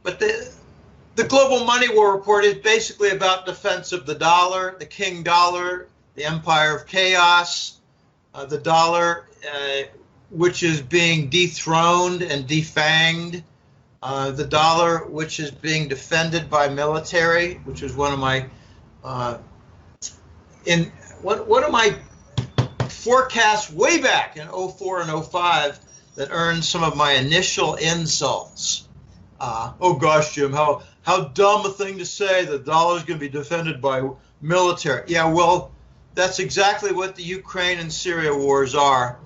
But the Global Money War report is basically about defense of the dollar, the king dollar, the empire of chaos, the dollar, which is being dethroned and defanged, the dollar, which is being defended by military, which is one of my one of my forecasts way back in '04 and '05 that earned some of my initial insults. Oh gosh, Jim, how dumb a thing to say. The dollar is going to be defended by military. Yeah, well, that's exactly what the Ukraine and Syria wars are.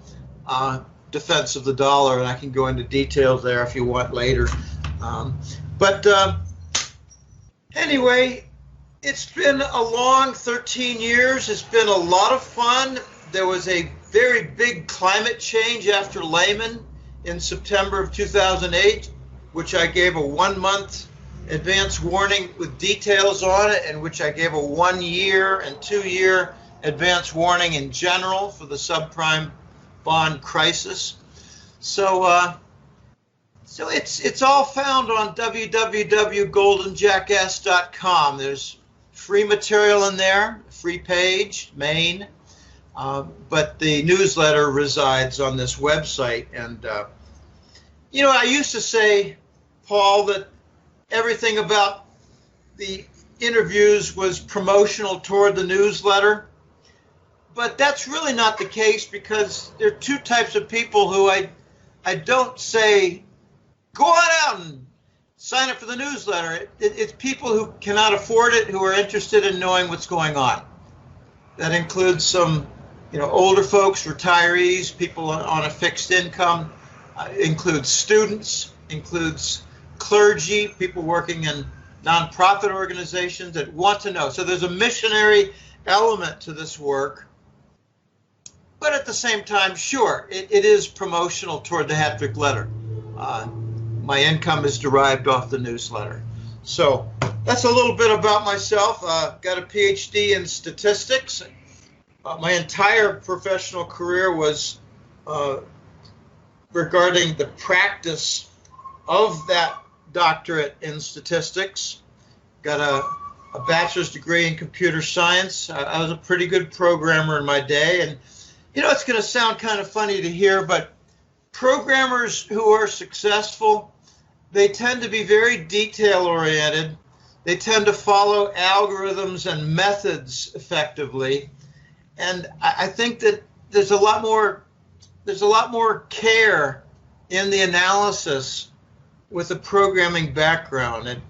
Defense of the dollar, and I can go into details there if you want later. But anyway, it's been a long 13 years. It's been a lot of fun. There was a very big climate change after Lehman in September of 2008, which I gave a 1-month advance warning with details on it, and which I gave a 1-year and 2-year advance warning in general for the subprime bond crisis. So it's all found on www.goldenjackass.com. There's free material in there, free page, main, but the newsletter resides on this website. And I used to say, Paul, that everything about the interviews was promotional toward the newsletter. But that's really not the case, because there are two types of people who I don't say, go on out and sign up for the newsletter. It's people who cannot afford it, who are interested in knowing what's going on. That includes some, older folks, retirees, people on a fixed income, includes students, includes clergy, people working in nonprofit organizations that want to know. So there's a missionary element to this work. But at the same time, sure, it is promotional toward the Hattrick letter. My income is derived off the newsletter. So that's a little bit about myself. Got a PhD in statistics. My entire professional career was regarding the practice of that doctorate in statistics. Got a bachelor's degree in computer science. I was a pretty good programmer in my day. And it's going to sound kind of funny to hear, but programmers who are successful, they tend to be very detail-oriented. They tend to follow algorithms and methods effectively. And I think that there's a lot more care in the analysis with a programming background. And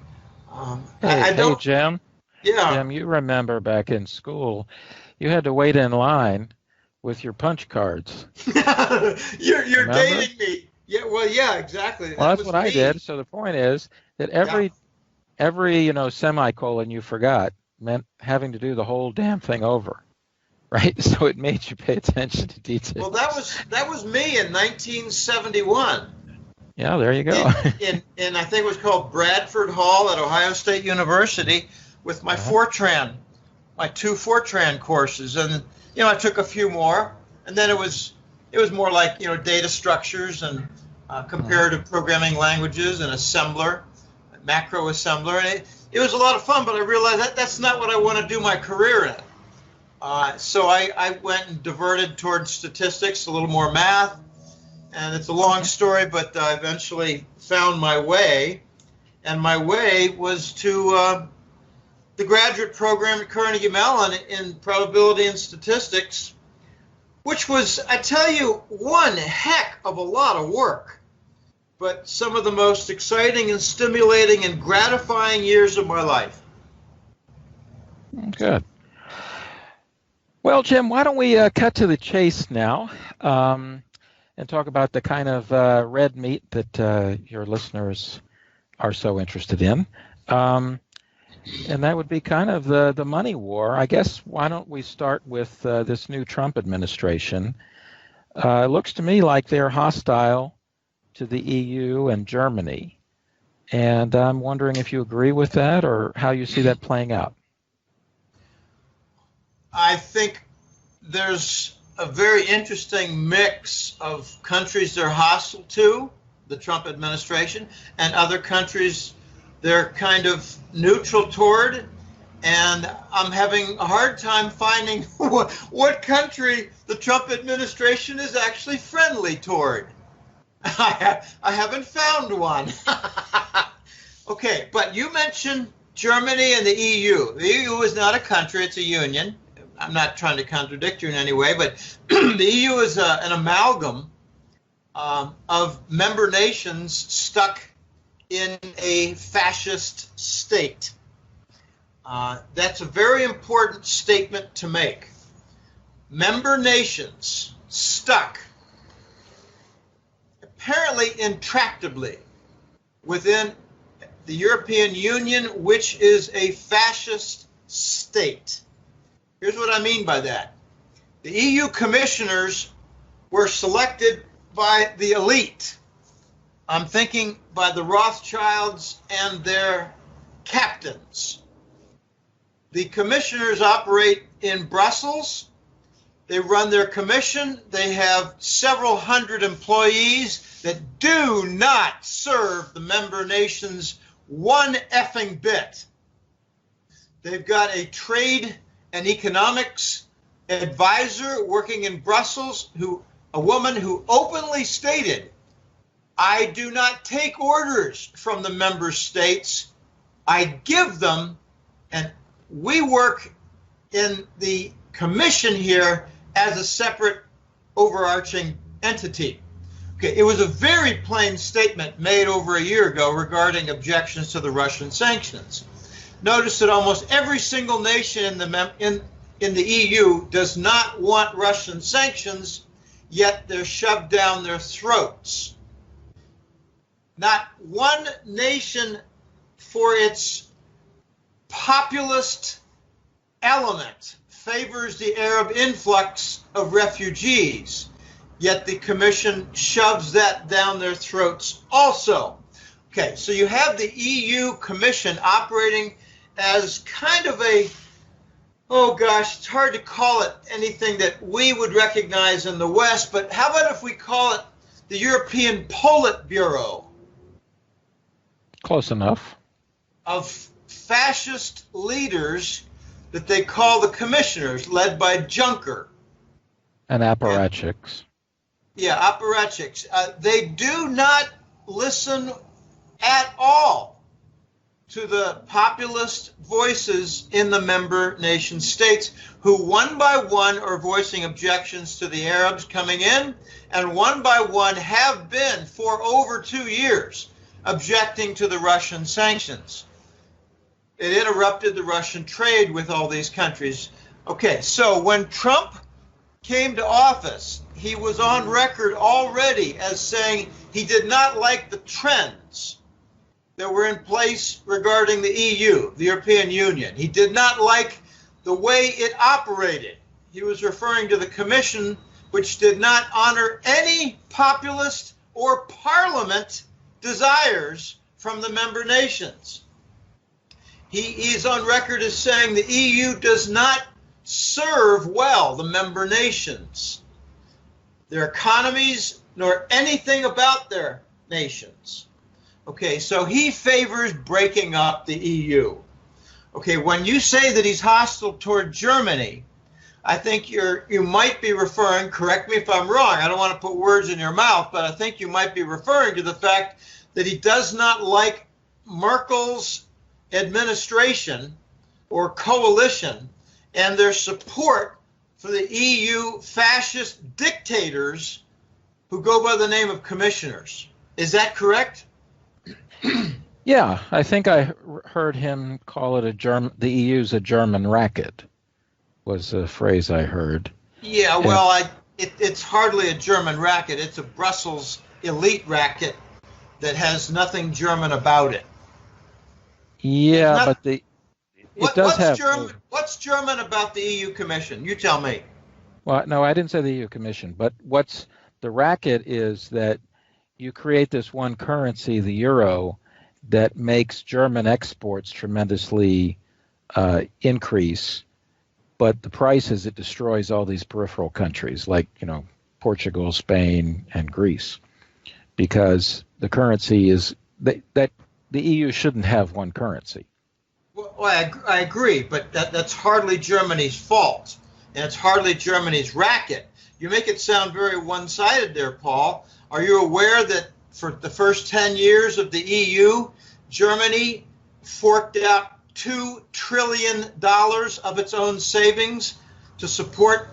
hey, Jim. Yeah. Jim, you remember back in school, you had to wait in line with your punch cards. You're dating me. Yeah, well, yeah, exactly. Well, that's what I did. So the point is that every semicolon you forgot meant having to do the whole damn thing over, right? So it made you pay attention to details. Well, that was me in 1971. Yeah, there you go. in I think it was called Bradford Hall at Ohio State University with my Fortran, my 2 Fortran courses, and I took a few more, and then it was more like data structures and comparative programming languages and assembler, macro assembler, and it was a lot of fun. But I realized that's not what I want to do my career in. So I went and diverted towards statistics, a little more math, and it's a long story, but I eventually found my way, and my way was to the graduate program at Carnegie Mellon in probability and statistics, which was, I tell you, one heck of a lot of work, but some of the most exciting and stimulating and gratifying years of my life. Good. Well, Jim, why don't we cut to the chase now and talk about the kind of red meat that your listeners are so interested in. And that would be kind of the money war. I guess why don't we start with this new Trump administration? It looks to me like they're hostile to the EU and Germany. And I'm wondering if you agree with that or how you see that playing out. I think there's a very interesting mix of countries they're hostile to, the Trump administration, and other countries they're kind of neutral toward, and I'm having a hard time finding what country the Trump administration is actually friendly toward. I haven't found one. Okay, but you mentioned Germany and the EU. The EU is not a country, it's a union. I'm not trying to contradict you in any way, but the EU is an amalgam of member nations stuck in a fascist state. That's a very important statement to make. Member nations stuck, apparently intractably, within the European Union, which is a fascist state. Here's what I mean by that. The EU commissioners were selected by the elite. I'm thinking by the Rothschilds and their captains. The commissioners operate in Brussels. They run their commission. They have several hundred employees that do not serve the member nations one effing bit. They've got a trade and economics advisor working in Brussels, a woman who openly stated, I do not take orders from the member states. I give them, and we work in the commission here as a separate overarching entity. Okay, it was a very plain statement made over a year ago regarding objections to the Russian sanctions. Notice that almost every single nation in the EU does not want Russian sanctions, yet they're shoved down their throats. Not one nation, for its populist element, favors the Arab influx of refugees, yet the Commission shoves that down their throats also. Okay, so you have the EU Commission operating as kind of a, oh gosh, it's hard to call it anything that we would recognize in the West, but how about if we call it the European Politburo? Close enough. Of fascist leaders that they call the commissioners, led by Juncker. And apparatchiks. Yeah, apparatchiks. They do not listen at all to the populist voices in the member nation states who one by one are voicing objections to the Arabs coming in, and one by one have been for over 2 years objecting to the Russian sanctions. It interrupted the Russian trade with all these countries. Okay, so when Trump came to office, he was on record already as saying he did not like the trends that were in place regarding the EU, the European Union. He did not like the way it operated. He was referring to the Commission, which did not honor any populist or parliament desires from the member nations. He is on record as saying the EU does not serve well the member nations, their economies, nor anything about their nations. Okay, so he favors breaking up the EU. Okay, when you say that he's hostile toward Germany, I think you might be referring, correct me if I'm wrong, I don't want to put words in your mouth, but I think you might be referring to the fact that he does not like Merkel's administration or coalition and their support for the EU fascist dictators who go by the name of commissioners. Is that correct? Yeah, I think I heard him call it the EU's a German racket, was a phrase I heard. Yeah, well, it's hardly a German racket. It's a Brussels elite racket that has nothing German about it. Yeah, but what's German about the EU Commission? You tell me. Well, no, I didn't say the EU Commission, but what's the racket is that you create this one currency, the euro, that makes German exports tremendously increase, but the price is it destroys all these peripheral countries like, Portugal, Spain, and Greece, because the currency is that the the EU shouldn't have one currency. Well, I agree, but that's hardly Germany's fault, and it's hardly Germany's racket. You make it sound very one-sided there, Paul. Are you aware that for the first 10 years of the EU, Germany forked out $2 trillion of its own savings to support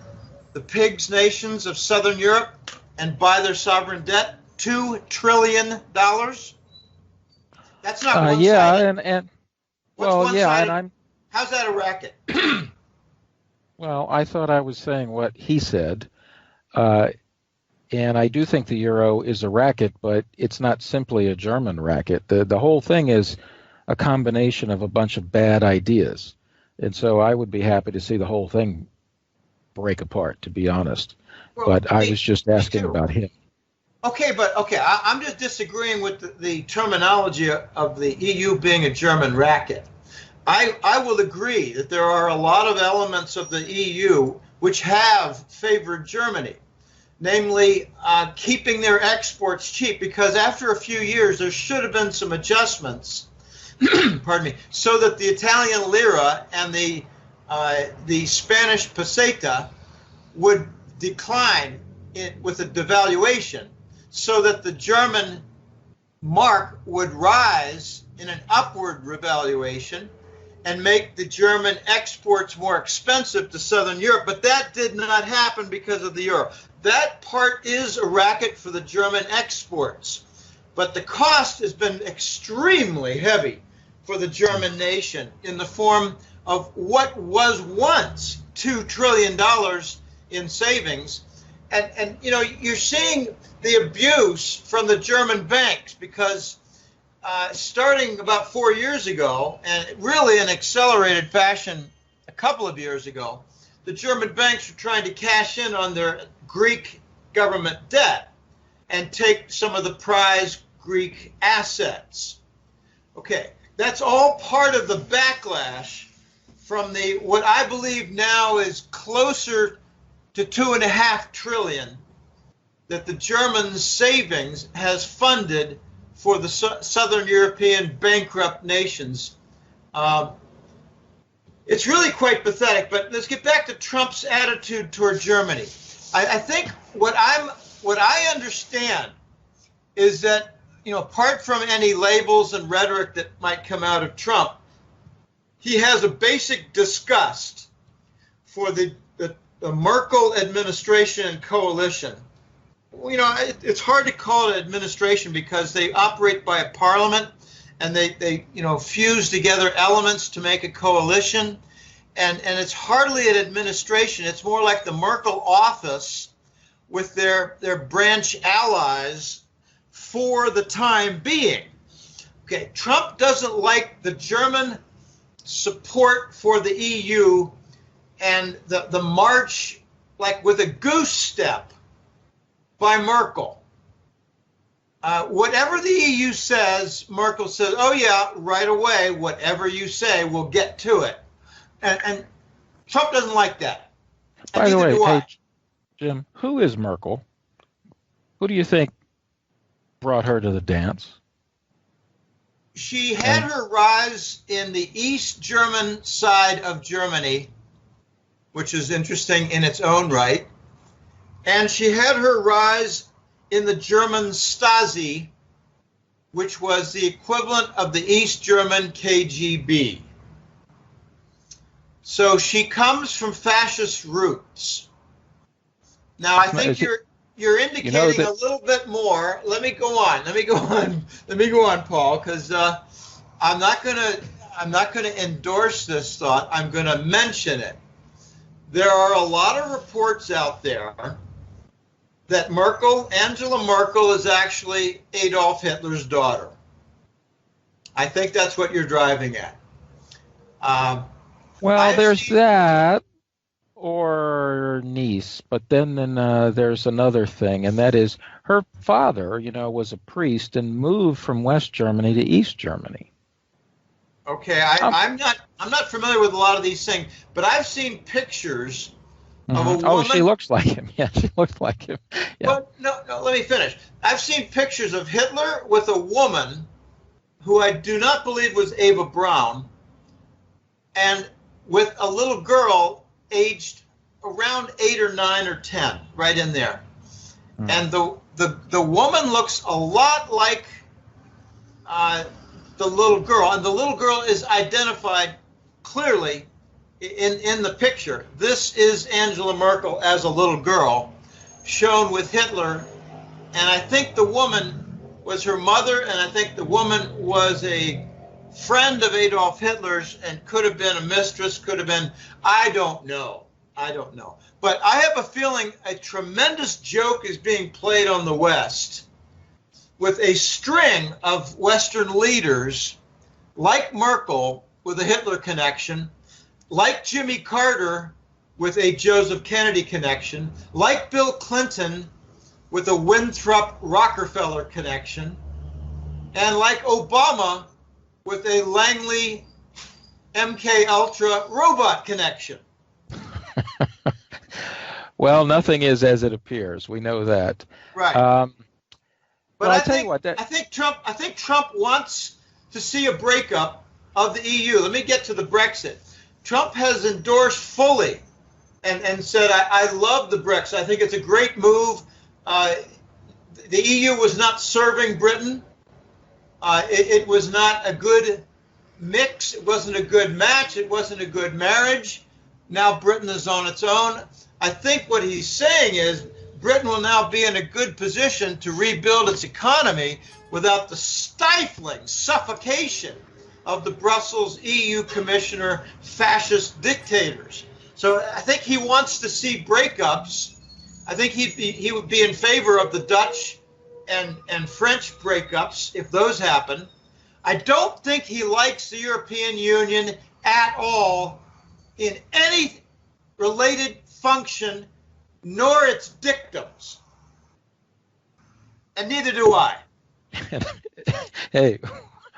the pigs nations of Southern Europe and buy their sovereign debt? $2 trillion? That's not one-sided. Yeah, and What's well, one-sided? yeah, and I'm. How's that a racket? Well, I thought I was saying what he said, and I do think the euro is a racket, but it's not simply a German racket. The whole thing is a combination of a bunch of bad ideas, and so I would be happy to see the whole thing break apart, to be honest. Well, but I was just asking about him. Okay, I'm just disagreeing with the terminology of the EU being a German racket. I will agree that there are a lot of elements of the EU which have favored Germany, namely keeping their exports cheap, because after a few years there should have been some adjustments, pardon me, so that the Italian lira and the Spanish peseta would decline with a devaluation, so that the German mark would rise in an upward revaluation and make the German exports more expensive to Southern Europe. But that did not happen because of the euro. That part is a racket for the German exports. But the cost has been extremely heavy for the German nation in the form of what was once $2 trillion in savings. And you know, you're seeing the abuse from the German banks, because starting about 4 years ago, and really in accelerated fashion a couple of years ago, the German banks were trying to cash in on their Greek government debt and take some of the prized Greek assets. Okay, that's all part of the backlash from the what I believe now is closer to $2.5 trillion that the Germans' savings has funded for the Southern European bankrupt nations. It's really quite pathetic. But let's get back to Trump's attitude toward Germany. I think what I understand is that, you know, apart from any labels and rhetoric that might come out of Trump, he has a basic disgust for the Merkel administration and coalition. You know, it's hard to call it administration because they operate by a parliament, and they you know, fuse together elements to make a coalition, and it's hardly an administration. It's more like the Merkel office with their branch allies for the time being. Okay, Trump doesn't like the German support for the EU and the march, like with a goose step, by Merkel. Whatever the EU says, Merkel says, oh yeah, right away, whatever you say, we'll get to it. And Trump doesn't like that. By the way, hey, Jim, who is Merkel? Who do you think brought her to the dance? She had her rise in the East German side of Germany, which is interesting in its own right. And she had her rise in the German Stasi, which was the equivalent of the East German KGB. So she comes from fascist roots. Now, I think you're indicating a little bit more. Let me go on, Paul, because I'm not gonna endorse this thought. I'm gonna mention it. There are a lot of reports out there that Angela Merkel is actually Adolf Hitler's daughter. I think that's what you're driving at. Well, there's that, or niece, but then there's another thing, and that is her father, you know, was a priest and moved from West Germany to East Germany. Okay, I'm not familiar with a lot of these things, but I've seen pictures of a woman. Oh, she looks like him. Yeah, she looks like him. Yeah. Well, no, let me finish. I've seen pictures of Hitler with a woman who I do not believe was Ava Braun, and with a little girl aged around 8 or 9 or 10, right in there. And the woman looks a lot like the little girl, and the little girl is identified clearly in the picture. This is Angela Merkel as a little girl, shown with Hitler, and I think the woman was her mother, and I think the woman was a friend of Adolf Hitler's and could have been a mistress, could have been, I don't know. But I have a feeling a tremendous joke is being played on the West with a string of Western leaders like Merkel with a Hitler connection, like Jimmy Carter with a Joseph Kennedy connection, like Bill Clinton with a Winthrop Rockefeller connection, and like Obama with a Langley MK Ultra robot connection. Well, nothing is as it appears. We know that. Right. But I tell you what, I think Trump wants to see a breakup of the EU. Let me get to the Brexit. Trump has endorsed fully and said, I love the Brexit. I think it's a great move. The EU was not serving Britain. It was not a good mix. It wasn't a good match. It wasn't a good marriage. Now Britain is on its own. I think what he's saying is Britain will now be in a good position to rebuild its economy without the stifling suffocation of the Brussels EU commissioner fascist dictators. So I think he wants to see breakups. I think he would be in favor of the Dutch and French breakups if those happen. I don't think he likes the European Union at all in any related function, nor its dictums. And neither do I. Hey,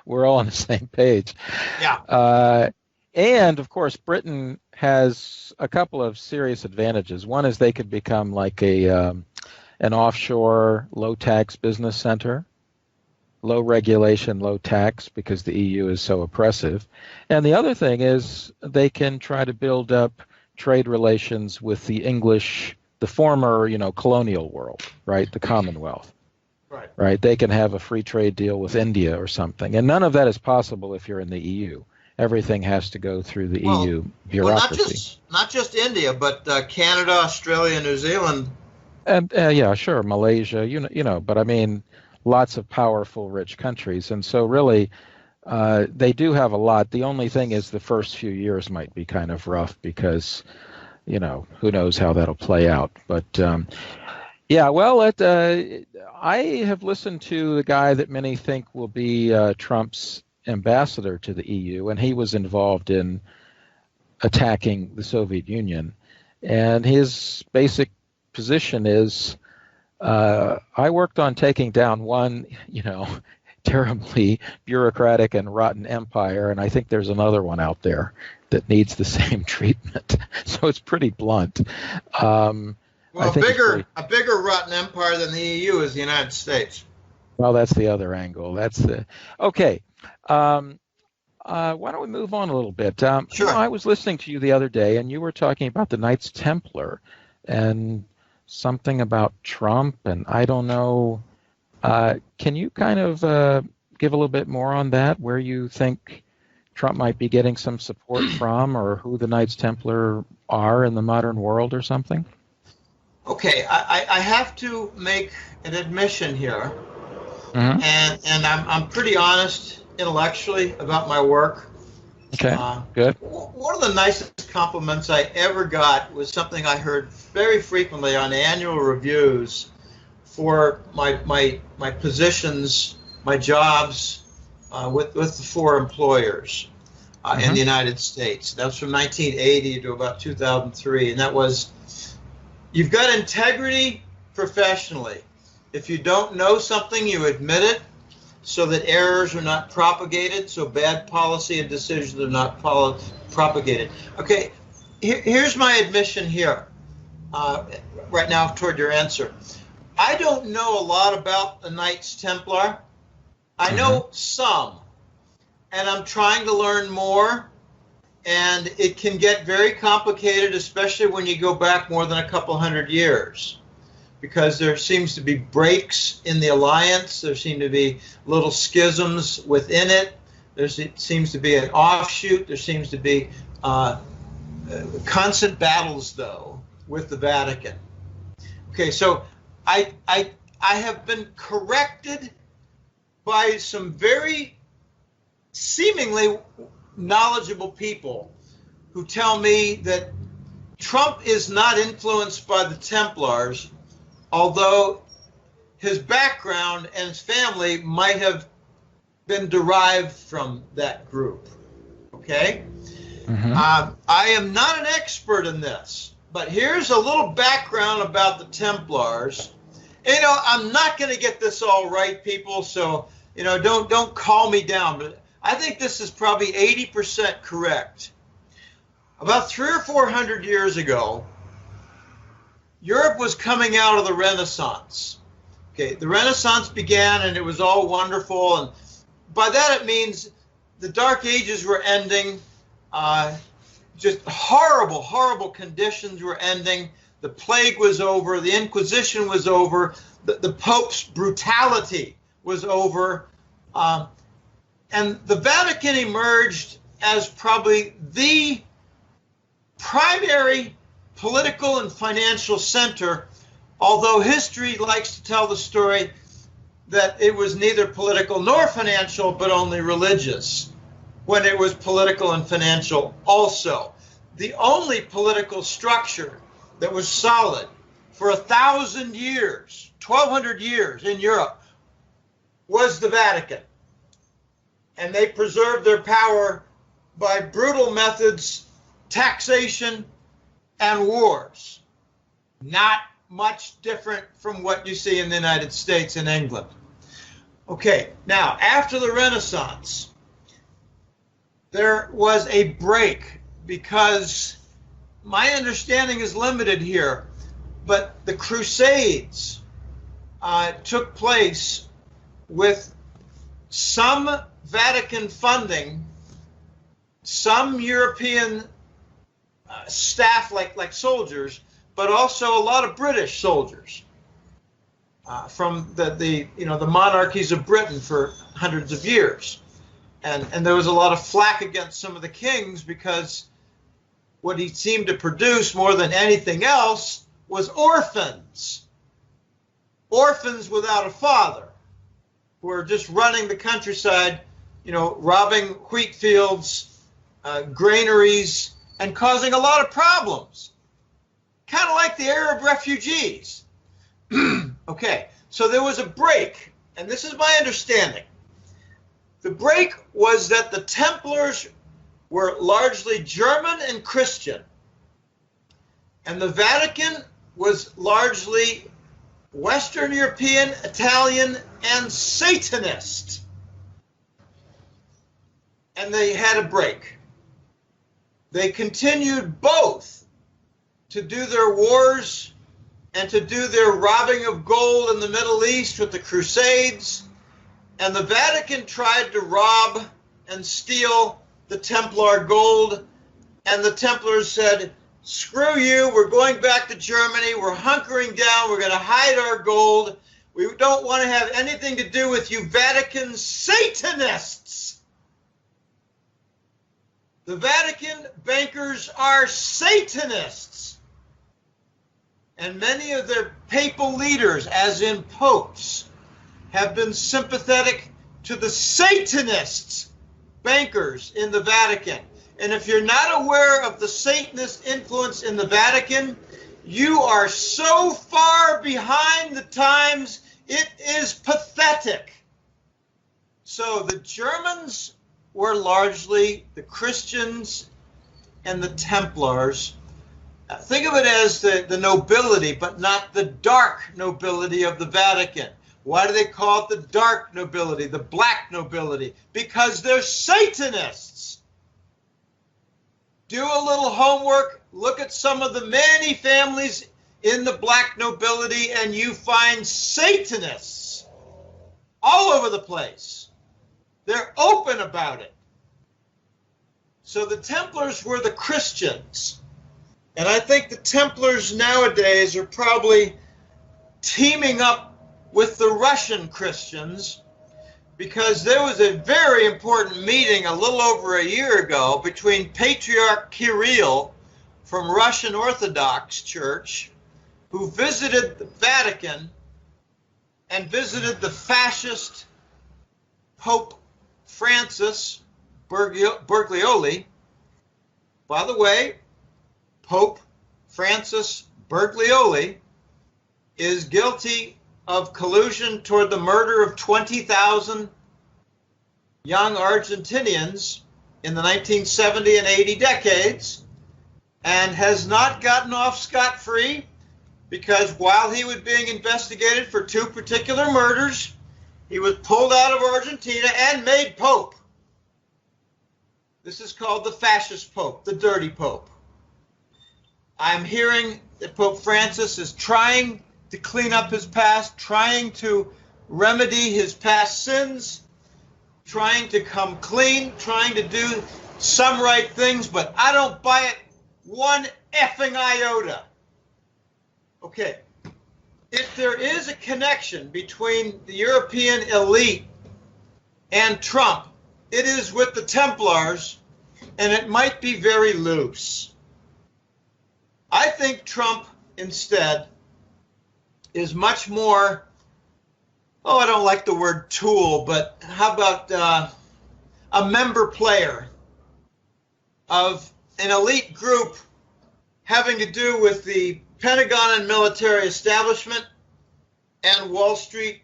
we're all on the same page. Yeah. And, of course, Britain has a couple of serious advantages. One is they could become like an offshore, low-tax business center. Low regulation, low tax, because the EU is so oppressive. And the other thing is they can try to build up trade relations with the English, the former, colonial world, right? The Commonwealth. Right. They can have a free trade deal with India or something. And none of that is possible if you're in the EU. Everything has to go through the EU bureaucracy. Well, not just India, but Canada, Australia, New Zealand. And yeah, sure, Malaysia, but I mean, lots of powerful, rich countries. And so really, they do have a lot. The only thing is the first few years might be kind of rough because, who knows how that'll play out. But, yeah, well, I have listened to the guy that many think will be Trump's ambassador to the EU, and he was involved in attacking the Soviet Union. And his basic position is, I worked on taking down one, terribly bureaucratic and rotten empire, and I think there's another one out there that needs the same treatment. So it's pretty blunt. Well, a bigger rotten empire than the EU is the United States. Well, that's the other angle. Okay. Why don't we move on a little bit? Sure. I was listening to you the other day, and you were talking about the Knights Templar and something about Trump, and I don't know. Can you kind of give a little bit more on that, where you think Trump might be getting some support from, or who the Knights Templar are in the modern world or something? Okay, I have to make an admission here, and I'm pretty honest intellectually about my work. Okay, good. One of the nicest compliments I ever got was something I heard very frequently on annual reviews for my positions, my jobs with the 4 employers in the United States. That was from 1980 to about 2003, and that was, you've got integrity professionally. If you don't know something, you admit it, so that errors are not propagated, so bad policy and decisions are not propagated. Okay, here's my admission here, right now toward your answer. I don't know a lot about the Knights Templar. I know some. and I'm trying to learn more. And it can get very complicated, especially when you go back more than a couple hundred years, because there seems to be breaks in the alliance. There seem to be little schisms within it. There seems to be an offshoot. There seems to be constant battles, though, with the Vatican. Okay, so I have been corrected by some very seemingly knowledgeable people who tell me that Trump is not influenced by the Templars, although his background and his family might have been derived from that group. Okay? I am not an expert in this, but here's a little background about the Templars. You know, I'm not going to get this all right, people, so, you know, don't call me down, but I think this is probably 80% correct. About 300 or 400 years ago, Europe was coming out of the Renaissance. Okay, the Renaissance began and it was all wonderful, and by that it means the Dark Ages were ending, just horrible, horrible conditions were ending, the plague was over, the Inquisition was over, the Pope's brutality was over, and the Vatican emerged as probably the primary political and financial center, although history likes to tell the story that it was neither political nor financial, but only religious, when it was political and financial also. The only political structure that was solid for 1,000 years, 1,200 years in Europe, was the Vatican. And they preserved their power by brutal methods, taxation, and wars. Not much different from what you see in the United States and England. Okay, now, after the Renaissance, there was a break, because my understanding is limited here, but the Crusades took place with some Vatican funding, some European staff like soldiers, but also a lot of British soldiers from the monarchies of Britain for hundreds of years. And there was a lot of flack against some of the kings, because what he seemed to produce more than anything else was orphans without a father, who are just running the countryside, robbing wheat fields, granaries, and causing a lot of problems. Kind of like the Arab refugees. Okay, so there was a break, and this is my understanding. The break was that the Templars were largely German and Christian, and the Vatican was largely Western European, Italian, and Satanist. And they had a break. They continued both to do their wars and to do their robbing of gold in the Middle East with the Crusades. And the Vatican tried to rob and steal the Templar gold. And the Templars said, screw you, we're going back to Germany, we're hunkering down, we're going to hide our gold. We don't want to have anything to do with you Vatican Satanists. The Vatican bankers are Satanists. And many of their papal leaders, as in popes, have been sympathetic to the Satanists, bankers in the Vatican. And if you're not aware of the Satanist influence in the Vatican, you are so far behind the times, it is pathetic. So the Germans were largely the Christians and the Templars. Think of it as the nobility, but not the dark nobility of the Vatican. Why do they call it the dark nobility, the black nobility? Because they're Satanists. Do a little homework, look at some of the many families in the black nobility, and you find Satanists all over the place. They're open about it. So the Templars were the Christians. And I think the Templars nowadays are probably teaming up with the Russian Christians, because there was a very important meeting a little over a year ago between Patriarch Kirill from Russian Orthodox Church, who visited the Vatican and visited the fascist Pope Francis Bergoglioli. By the way, Pope Francis Bergoglioli is guilty of collusion toward the murder of 20,000 young Argentinians in the 1970 and 80 decades, and has not gotten off scot-free, because while he was being investigated for 2 particular murders, he was pulled out of Argentina and made Pope. This is called the fascist Pope, the dirty Pope. I'm hearing that Pope Francis is trying to clean up his past, trying to remedy his past sins, trying to come clean, trying to do some right things, but I don't buy it one effing iota. Okay, if there is a connection between the European elite and Trump, it is with the Templars, and it might be very loose. I think Trump, instead, is much more, oh, I don't like the word tool, but how about a member player of an elite group having to do with the Pentagon and military establishment and Wall Street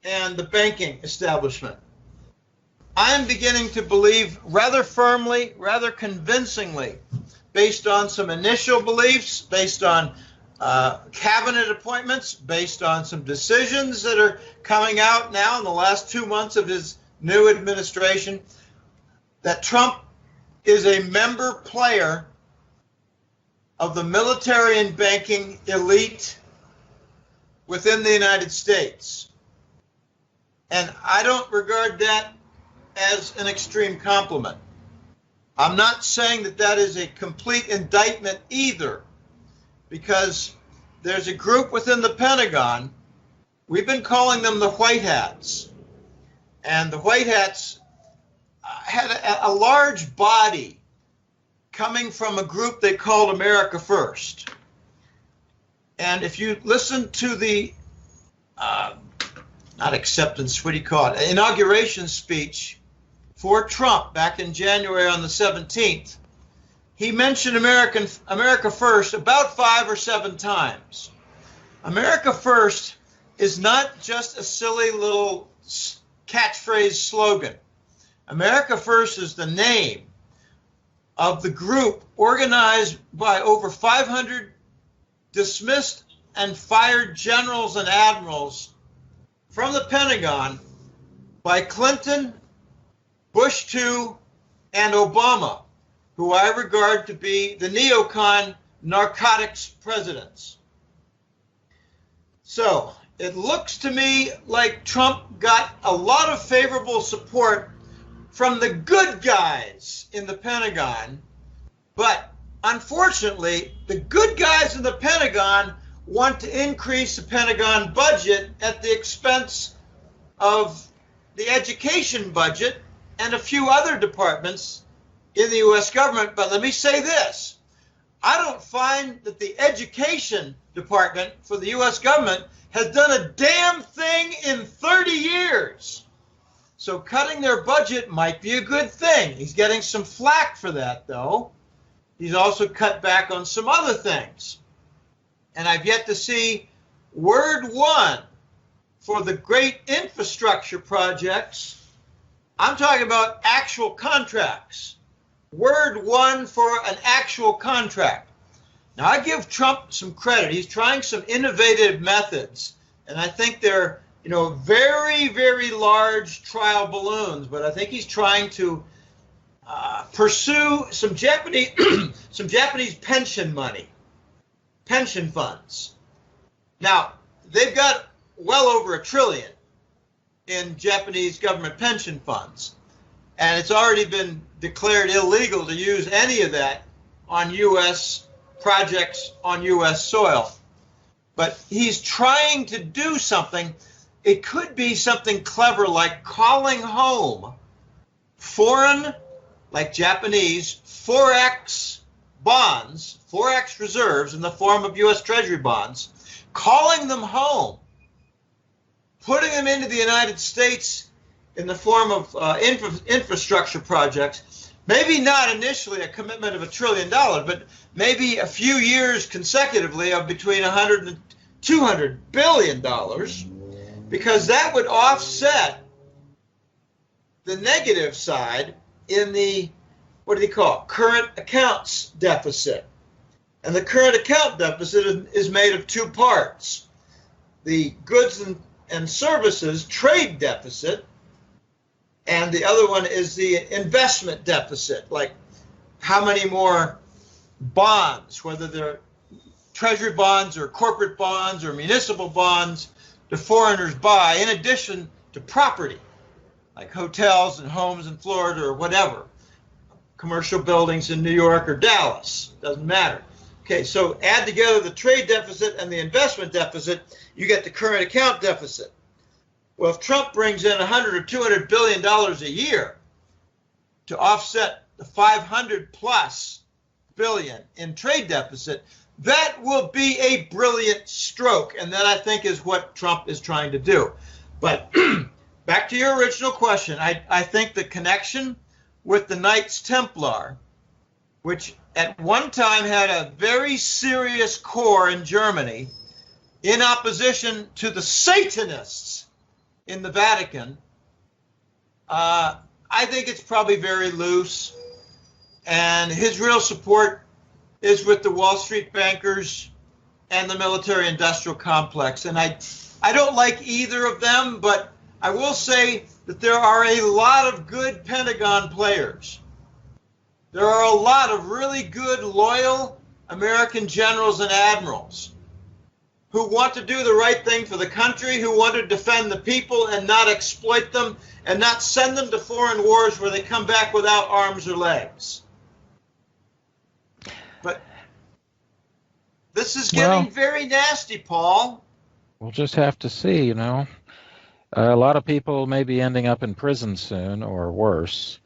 and the banking establishment. I'm beginning to believe rather firmly, rather convincingly, based on some initial beliefs, based on cabinet appointments, based on some decisions that are coming out now in the last 2 months of his new administration, that Trump is a member player of the military and banking elite within the United States. And I don't regard that as an extreme compliment. I'm not saying that that is a complete indictment either, because there's a group within the Pentagon, we've been calling them the White Hats, and the White Hats had a large body coming from a group they called America First. And if you listen to the, not acceptance, what do you call it, inauguration speech for Trump back in January on the 17th, he mentioned America First about 5 or 7 times. America First is not just a silly little catchphrase slogan. America First is the name of the group organized by over 500 dismissed and fired generals and admirals from the Pentagon by Clinton, Bush II, and Obama, who I regard to be the neocon narcotics presidents. So it looks to me like Trump got a lot of favorable support from the good guys in the Pentagon, but unfortunately, the good guys in the Pentagon want to increase the Pentagon budget at the expense of the education budget and a few other departments in the U.S. government. But let me say this. I don't find that the education department for the U.S. government has done a damn thing in 30 years. So cutting their budget might be a good thing. He's getting some flack for that, though. He's also cut back on some other things. And I've yet to see word one for the great infrastructure projects. I'm talking about actual contracts. Word one for an actual contract. Now, I give Trump some credit. He's trying some innovative methods, and I think they're, very, very large trial balloons, but I think he's trying to pursue some Japanese pension money, pension funds. Now, they've got well over $1 trillion in Japanese government pension funds, and it's already been declared illegal to use any of that on U.S. projects on U.S. soil. But he's trying to do something. It could be something clever like calling home foreign, like Japanese, Forex bonds, Forex reserves in the form of U.S. Treasury bonds, calling them home, putting them into the United States in the form of infrastructure projects, maybe not initially a commitment of $1 trillion, but maybe a few years consecutively of between $100 and $200 billion, because that would offset the negative side in the, what do they call it, current accounts deficit. And the current account deficit is made of two parts. The goods and services trade deficit, and the other one is the investment deficit, like how many more bonds, whether they're treasury bonds or corporate bonds or municipal bonds, do foreigners buy in addition to property, like hotels and homes in Florida or whatever, commercial buildings in New York or Dallas, doesn't matter. Okay, so add together the trade deficit and the investment deficit, you get the current account deficit. Well, if Trump brings in $100 or $200 billion a year to offset the 500 plus billion in trade deficit, that will be a brilliant stroke, and that I think is what Trump is trying to do. But back to your original question, I think the connection with the Knights Templar, which at one time had a very serious core in Germany in opposition to the Satanists in the Vatican, I think it's probably very loose, and his real support is with the Wall Street bankers and the military-industrial complex. And I don't like either of them, but I will say that there are a lot of good Pentagon players. There are a lot of really good, loyal American generals and admirals who want to do the right thing for the country, who want to defend the people and not exploit them and not send them to foreign wars where they come back without arms or legs. But this is getting very nasty, Paul. We'll just have to see, you know. A lot of people may be ending up in prison soon or worse.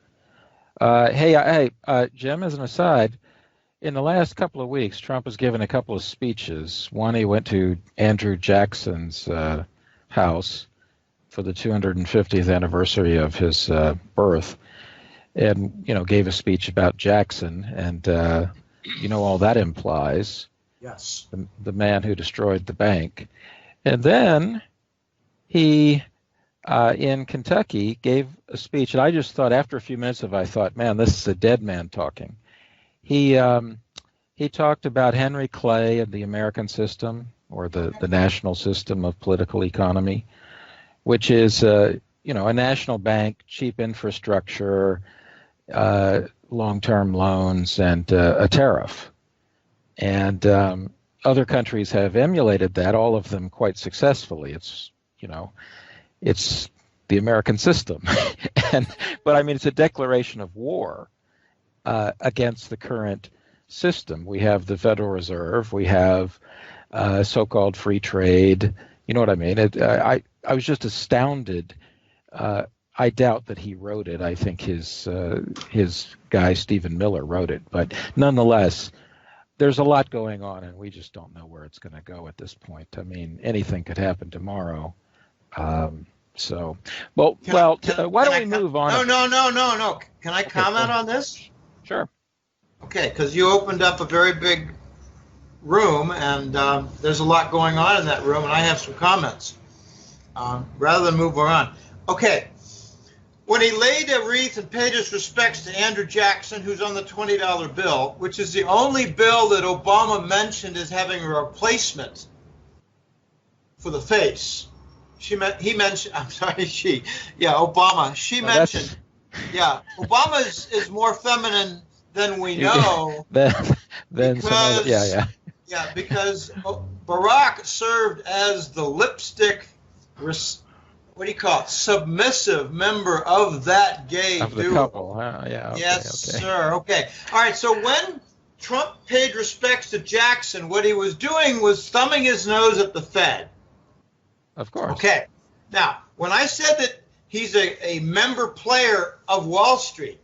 Hey, Jim, as an aside, in the last couple of weeks, Trump has given a couple of speeches. One, he went to Andrew Jackson's house for the 250th anniversary of his birth, and, you know, gave a speech about Jackson, and you know all that implies. Yes. The man who destroyed the bank. And then he, in Kentucky, gave a speech, and I just thought, after a few minutes of it, I thought, man, this is a dead man talking. He talked about Henry Clay and the American system, or the national system of political economy, which is, you know, a national bank, cheap infrastructure, long-term loans, and a tariff. And other countries have emulated that, all of them quite successfully. It's, you know, it's the American system. But I mean, it's a declaration of war against the current system. We have the Federal Reserve. We have so-called free trade. You know what I mean? I was just astounded. I doubt that he wrote it. I think his guy, Stephen Miller, wrote it. But nonetheless, there's a lot going on, and we just don't know where it's going to go at this point. I mean, anything could happen tomorrow. Why don't we move on? No. Can I comment on this? Sure. Okay, because you opened up a very big room, and there's a lot going on in that room, and I have some comments. Rather than move on. Okay. When he laid a wreath and paid his respects to Andrew Jackson, who's on the $20 bill, which is the only bill that Obama mentioned as having a replacement for the face. Obama. She mentioned, Obama is more feminine than we know. Because Barack served as the lipstick what do you call it, submissive member of that gay Of the duo. couple, huh? Yeah. Okay, Yes, okay. sir. Okay. All right. So when Trump paid respects to Jackson, what he was doing was thumbing his nose at the Fed. Of course. Okay. Now, when I said that he's a member player of Wall Street,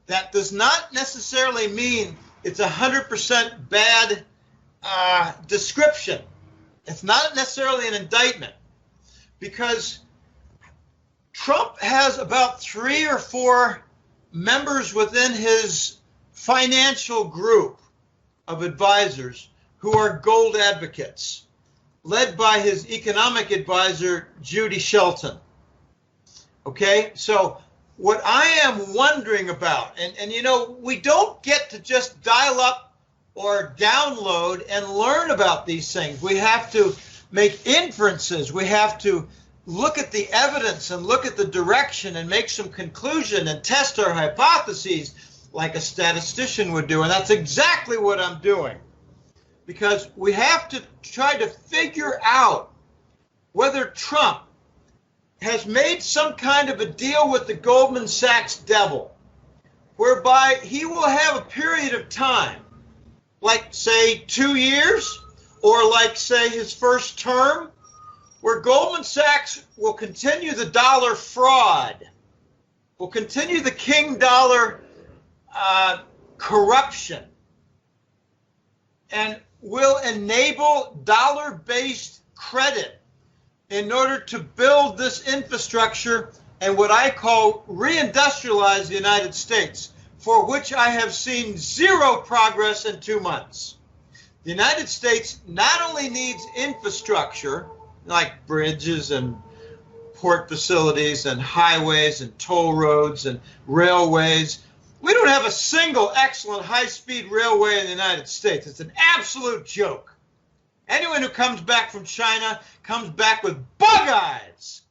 that does not necessarily mean it's 100% bad description. It's not necessarily an indictment, because Trump has about 3 or 4 members within his financial group of advisors who are gold advocates, led by his economic advisor, Judy Shelton. Okay, so what I am wondering about, and you know, we don't get to just dial up or download and learn about these things. We have to make inferences. We have to look at the evidence and look at the direction and make some conclusion and test our hypotheses like a statistician would do. And that's exactly what I'm doing, because we have to try to figure out whether Trump has made some kind of a deal with the Goldman Sachs devil, whereby he will have a period of time, like say 2 years, or like say his first term, where Goldman Sachs will continue the dollar fraud, will continue the king dollar corruption, and will enable dollar-based credit in order to build this infrastructure and what I call reindustrialize the United States, for which I have seen zero progress in 2 months. The United States not only needs infrastructure, like bridges and port facilities and highways and toll roads and railways. We don't have a single excellent high-speed railway in the United States. It's an absolute joke. Anyone who comes back from China comes back with bug eyes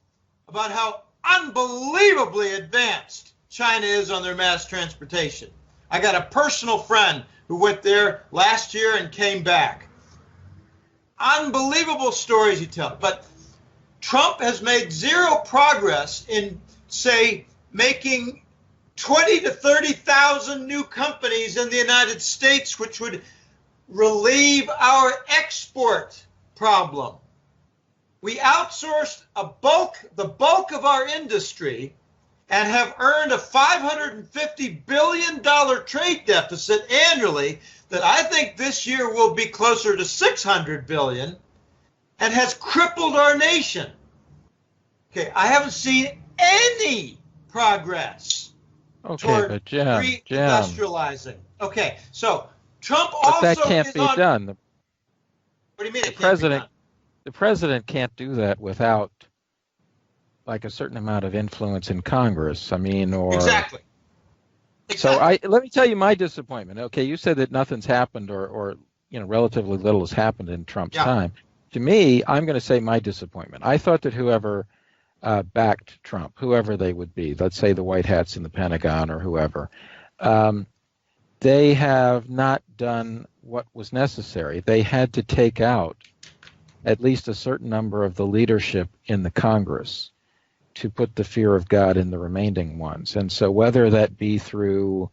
about how unbelievably advanced China is on their mass transportation. I got a personal friend who went there last year and came back. Unbelievable stories he tells. But Trump has made zero progress in, say, making 20 to 30,000 new companies in the United States, which would relieve our export problem. We outsourced the bulk of our industry and have earned a $550 billion trade deficit annually that I think this year will be closer to $600 billion, and has crippled our nation. Okay, I haven't seen any progress toward reindustrializing. Okay, so Trump also that can't be done. What do you mean it can't be done? The president can't do that without like a certain amount of influence in Congress. I mean, or exactly. So let me tell you my disappointment. Okay, you said that nothing's happened, or you know, relatively little has happened in Trump's time. To me, I'm going to say my disappointment. I thought that whoever backed Trump, whoever they would be, let's say the white hats in the Pentagon or whoever, they have not done what was necessary. They had to take out at least a certain number of the leadership in the Congress to put the fear of God in the remaining ones. And so whether that be through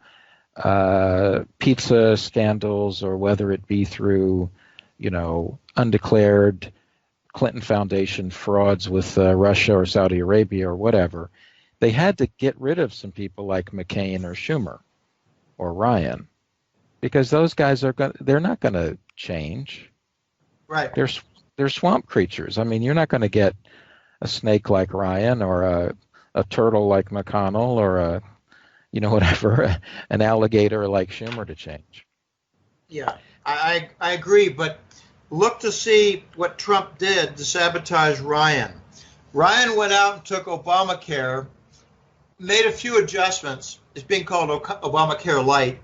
pizza scandals or whether it be through, you know, undeclared Clinton Foundation frauds with Russia or Saudi Arabia or whatever, they had to get rid of some people like McCain or Schumer or Ryan, because those guys they're not going to change. Right. They're swamp creatures. I mean, you're not going to get a snake like Ryan or a turtle like McConnell or whatever, an alligator like Schumer to change. Yeah, I agree, but look to see what Trump did to sabotage Ryan. Ryan went out and took Obamacare, made a few adjustments. It's being called Obamacare Light.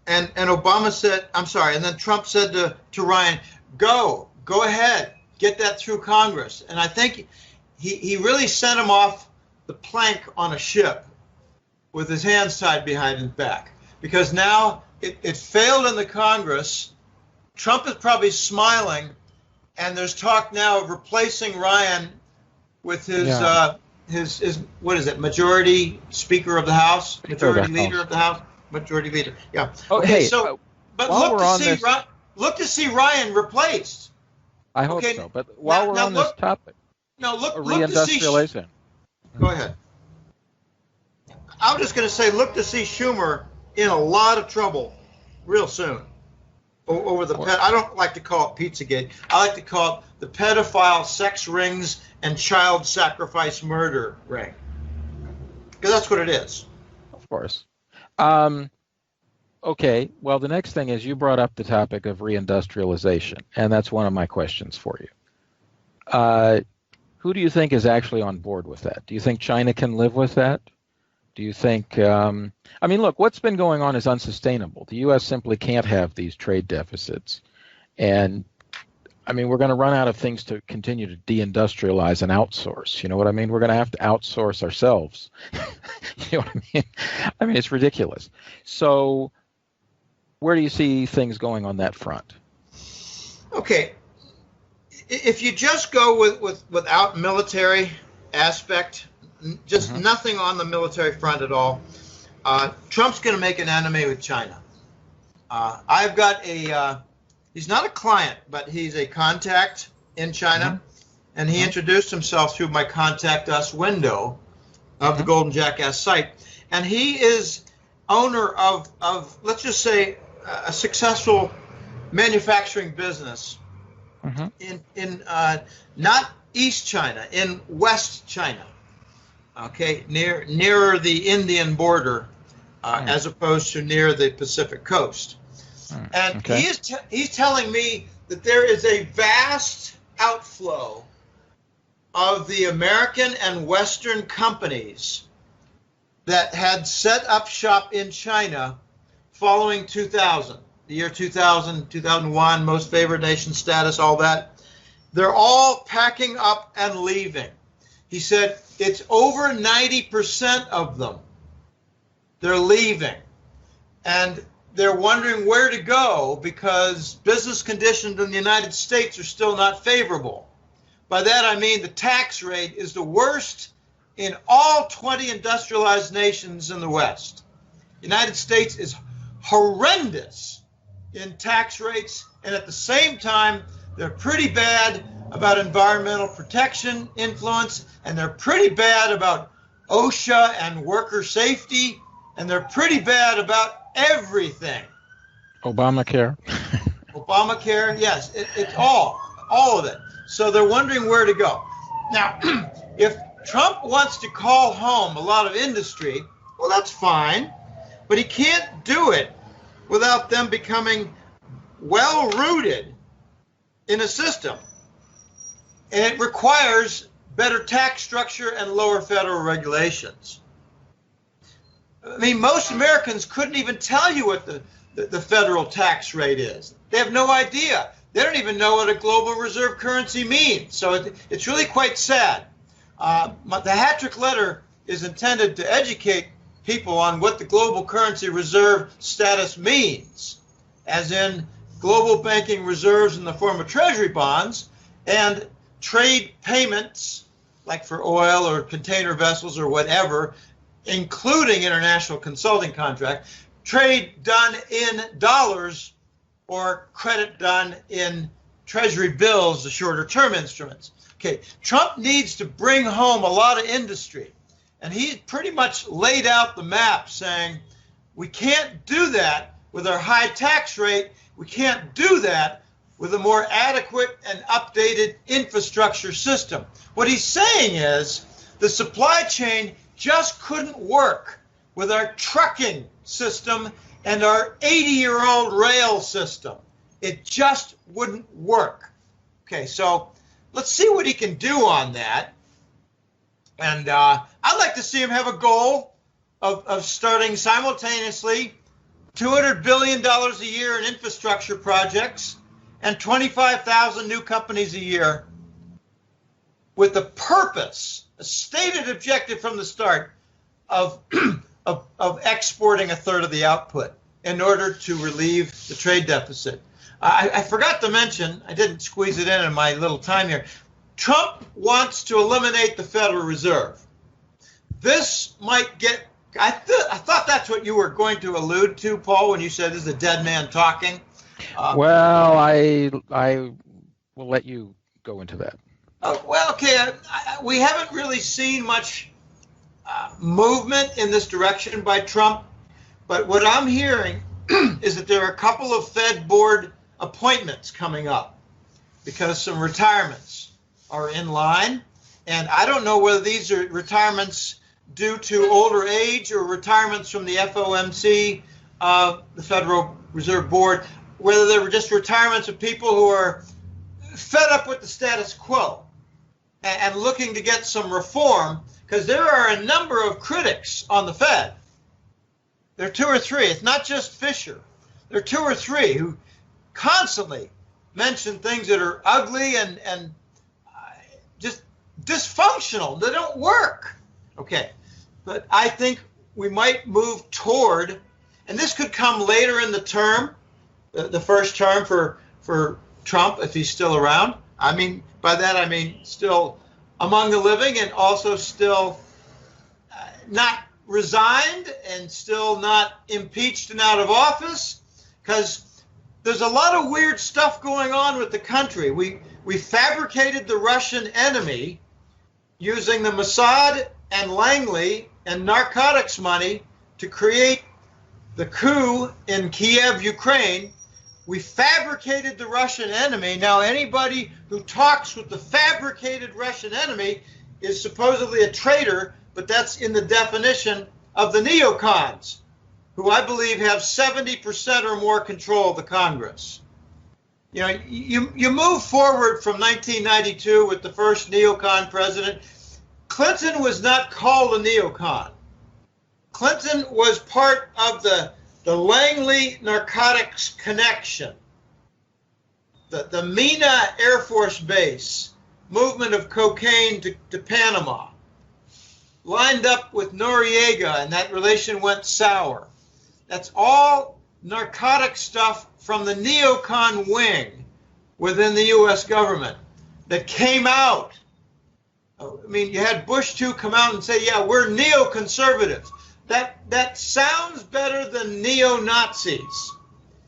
And Obama said, I'm sorry, and then Trump said to Ryan, go ahead, get that through Congress. And I think he really sent him off the plank on a ship with his hands tied behind his back, because now it failed in the Congress. Trump is probably smiling, and there's talk now of replacing Ryan with his what is it? Majority Speaker of the House, Majority Leader of the House, Majority Leader. Yeah. Oh, okay, hey, so but look to see Ryan replaced. I hope so. But while we're on this topic, look reindustrialization. to see. Go ahead. I'm just going to say, look to see Schumer in a lot of trouble real soon over the I don't like to call it Pizzagate. I like to call it the pedophile sex rings and child sacrifice murder ring, because that's what it is. Of course. Okay. Well, the next thing is you brought up the topic of reindustrialization, and that's one of my questions for you. Who do you think is actually on board with that? Do you think China can live with that? Do you think, I mean, look, what's been going on is unsustainable. The U.S. simply can't have these trade deficits. And, I mean, we're going to run out of things to continue to deindustrialize and outsource. You know what I mean? We're going to have to outsource ourselves. You know what I mean? I mean, it's ridiculous. So where do you see things going on that front? Okay. If you just go without military aspect, just nothing on the military front at all, Trump's going to make an enemy with China. I've got he's not a client, but he's a contact in China, and he introduced himself through my Contact Us window of the Golden Jackass site. And he is owner of let's just say, a successful manufacturing business in not East China, in West China. Okay, nearer the Indian border, as opposed to near the Pacific coast. And he's telling me that there is a vast outflow of the American and Western companies that had set up shop in China following 2000, the year 2000, 2001, most favored nation status, all that. They're all packing up and leaving. He said it's over 90% of them. They're leaving. And they're wondering where to go because business conditions in the United States are still not favorable. By that I mean the tax rate is the worst in all 20 industrialized nations in the West. The United States is horrendous in tax rates, and at the same time, they're pretty bad about environmental protection influence, and they're pretty bad about OSHA and worker safety, and they're pretty bad about everything. Obamacare. Obamacare, yes, it's all of it. So they're wondering where to go. Now, if Trump wants to call home a lot of industry, well, that's fine, but he can't do it without them becoming well-rooted in a system. And it requires better tax structure and lower federal regulations. I mean, most Americans couldn't even tell you what the federal tax rate is. They have no idea. They don't even know what a global reserve currency means. So it's really quite sad. The hat-trick letter is intended to educate people on what the global currency reserve status means, as in global banking reserves in the form of treasury bonds and trade payments, like for oil or container vessels or whatever, including international consulting contract, trade done in dollars or credit done in treasury bills, the shorter term instruments. Okay, Trump needs to bring home a lot of industry. And he pretty much laid out the map saying, we can't do that with our high tax rate. We can't do that with a more adequate and updated infrastructure system. What he's saying is the supply chain just couldn't work with our trucking system and our 80-year-old rail system. It just wouldn't work. Okay, so let's see what he can do on that. And I'd like to see him have a goal of starting simultaneously $200 billion a year in infrastructure projects and 25,000 new companies a year, with the purpose, a stated objective from the start, of exporting a third of the output in order to relieve the trade deficit. I forgot to mention, I didn't squeeze it in my little time here, Trump wants to eliminate the Federal Reserve. This might get, I thought that's what you were going to allude to, Paul, when you said this is a dead man talking. Well, I will let you go into that. Well, okay, we haven't really seen much movement in this direction by Trump, but what I'm hearing is that there are a couple of Fed board appointments coming up because some retirements are in line, and I don't know whether these are retirements due to older age or retirements from the FOMC, the Federal Reserve Board, whether they were just retirements of people who are fed up with the status quo and looking to get some reform, because there are a number of critics on the Fed. There are two or three. It's not just Fisher. There are two or three who constantly mention things that are ugly and just dysfunctional. They don't work. Okay, but I think we might move toward, and this could come later in the term, the first term for Trump, if he's still around. I mean, by that I mean still among the living and also still not resigned and still not impeached and out of office, because there's a lot of weird stuff going on with the country. We fabricated the Russian enemy using the Mossad and Langley and narcotics money to create the coup in Kiev, Ukraine. We fabricated the Russian enemy. Now, anybody who talks with the fabricated Russian enemy is supposedly a traitor, but that's in the definition of the neocons, who I believe have 70% or more control of the Congress. You know, you move forward from 1992 with the first neocon president. Clinton was not called a neocon. Clinton was part of the Langley narcotics connection, the Mina Air Force Base, movement of cocaine to Panama, lined up with Noriega, and that relation went sour. That's all narcotic stuff from the neocon wing within the U.S. government that came out. I mean, you had Bush 2 come out and say, yeah, we're neoconservatives. That sounds better than neo-Nazis.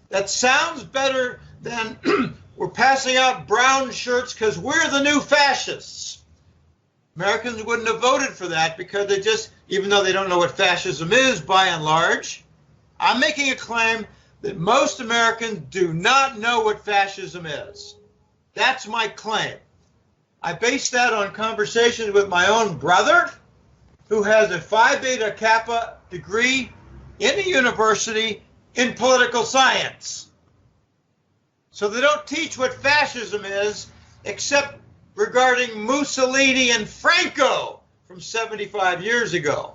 That sounds better than we're passing out brown shirts because we're the new fascists. Americans wouldn't have voted for that because they just, even though they don't know what fascism is by and large, I'm making a claim that most Americans do not know what fascism is. That's my claim. I base that on conversations with my own brother, who has a Phi Beta Kappa degree in a university in political science. So they don't teach what fascism is, except regarding Mussolini and Franco from 75 years ago.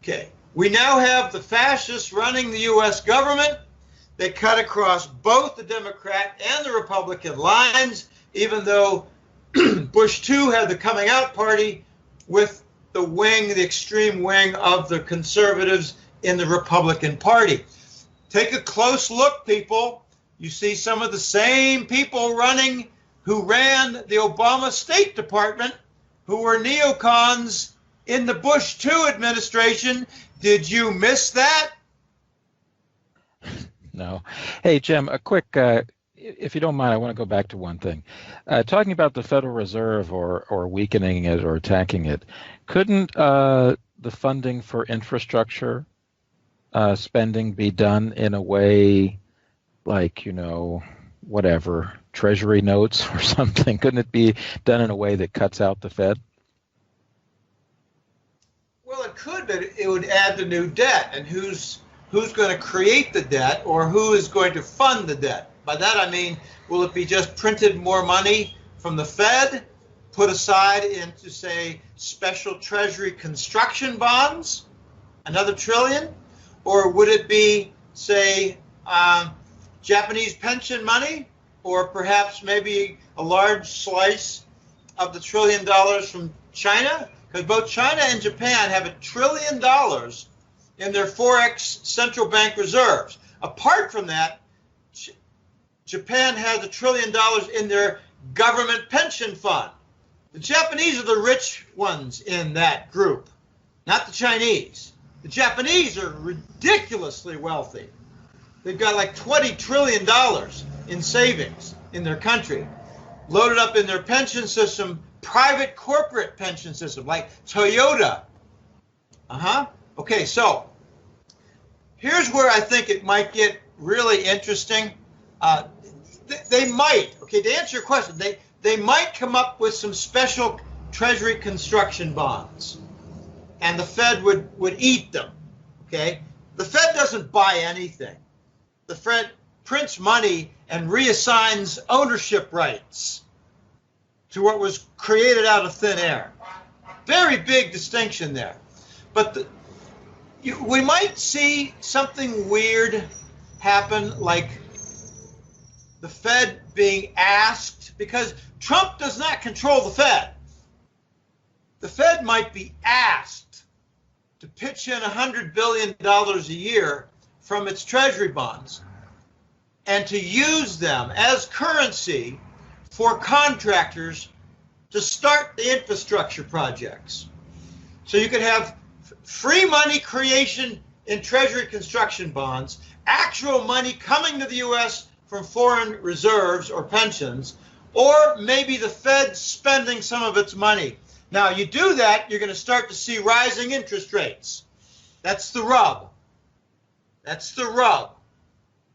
Okay, we now have the fascists running the U.S. government. They cut across both the Democrat and the Republican lines, even though Bush 2 had the coming out party with the wing, the extreme wing of the conservatives in the Republican Party. Take a close look, people. You see some of the same people running who ran the Obama State Department, who were neocons in the Bush 2 administration. Did you miss that? No. Hey, Jim, a quick, if you don't mind, I want to go back to one thing. Talking about the Federal Reserve or weakening it or attacking it, couldn't the funding for infrastructure spending be done in a way like, whatever, treasury notes or something? Couldn't it be done in a way that cuts out the Fed? Well, it could, but it would add the new debt. And who's going to create the debt, or who is going to fund the debt? By that I mean, will it be just printed more money from the Fed, put aside into, say, special treasury construction bonds, another $1 trillion? Or would it be, say, Japanese pension money, or perhaps maybe a large slice of the $1 trillion from China? Because both China and Japan have $1 trillion in their Forex central bank reserves. Apart from that, Japan has $1 trillion in their government pension fund. The Japanese are the rich ones in that group, not the Chinese. The Japanese are ridiculously wealthy. They've got like $20 trillion in savings in their country, loaded up in their pension system, private corporate pension system, like Toyota. Okay, so here's where I think it might get really interesting. They might, okay, to answer your question, they might come up with some special Treasury construction bonds, and the Fed would eat them, okay? The Fed doesn't buy anything. The Fed prints money and reassigns ownership rights to what was created out of thin air. Very big distinction there. But we might see something weird happen, like the Fed being asked, because Trump does not control the Fed. The Fed might be asked to pitch in $100 billion a year from its treasury bonds and to use them as currency for contractors to start the infrastructure projects. So you could have free money creation in treasury construction bonds, actual money coming to the U.S. from foreign reserves or pensions, or maybe the Fed spending some of its money. Now, you do that, you're going to start to see rising interest rates. That's the rub. That's the rub.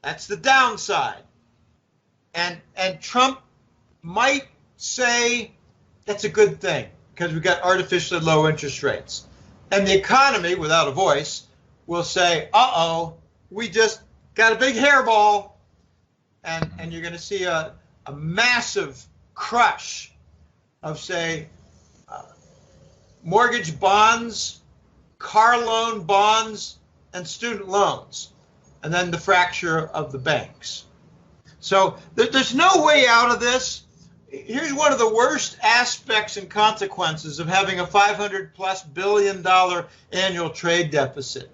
That's the downside. And Trump might say that's a good thing because we've got artificially low interest rates. And the economy, without a voice, will say, uh-oh, we just got a big hairball. And you're going to see a massive crush of, say, mortgage bonds, car loan bonds, and student loans, and then the fracture of the banks. So there's no way out of this. Here's one of the worst aspects and consequences of having a $500+ billion annual trade deficit.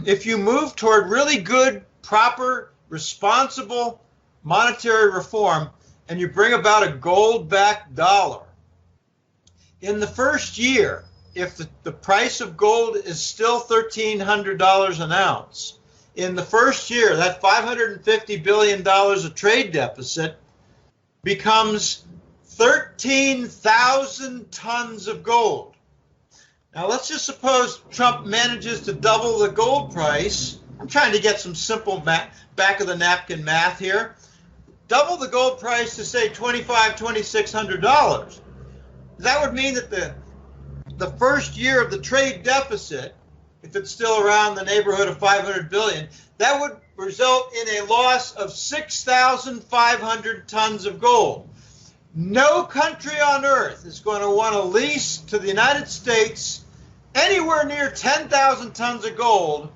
If you move toward really good, proper, responsible monetary reform, and you bring about a gold-backed dollar, in the first year, if the price of gold is still $1,300 an ounce, in the first year, that $550 billion of trade deficit becomes 13,000 tons of gold. Now, let's just suppose Trump manages to double the gold price. I'm trying to get some simple back-of-the-napkin math here. Double the gold price to, say, $2,600. That would mean that the first year of the trade deficit, if it's still around the neighborhood of 500 billion, that would result in a loss of 6,500 tons of gold. No country on earth is going to want to lease to the United States anywhere near 10,000 tons of gold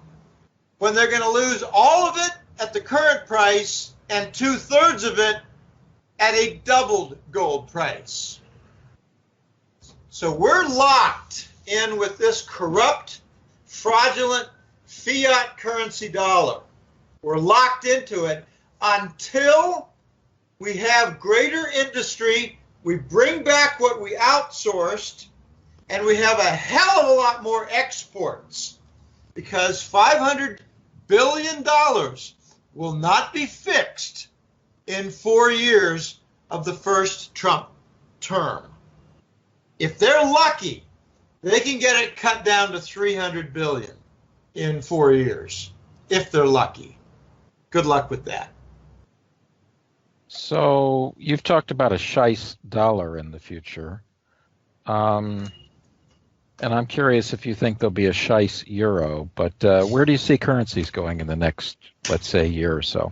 when they're going to lose all of it at the current price and 2/3 of it at a doubled gold price. So we're locked in with this corrupt, fraudulent fiat currency dollar. We're locked into it until we have greater industry, we bring back what we outsourced, and we have a hell of a lot more exports, because $500 billion will not be fixed in 4 years of the first Trump term. If they're lucky, they can get it cut down to $300 billion in 4 years, if they're lucky. Good luck with that. So you've talked about a Scheisse dollar in the future. And I'm curious if you think there'll be a Scheisse euro, but where do you see currencies going in the next, let's say, year or so?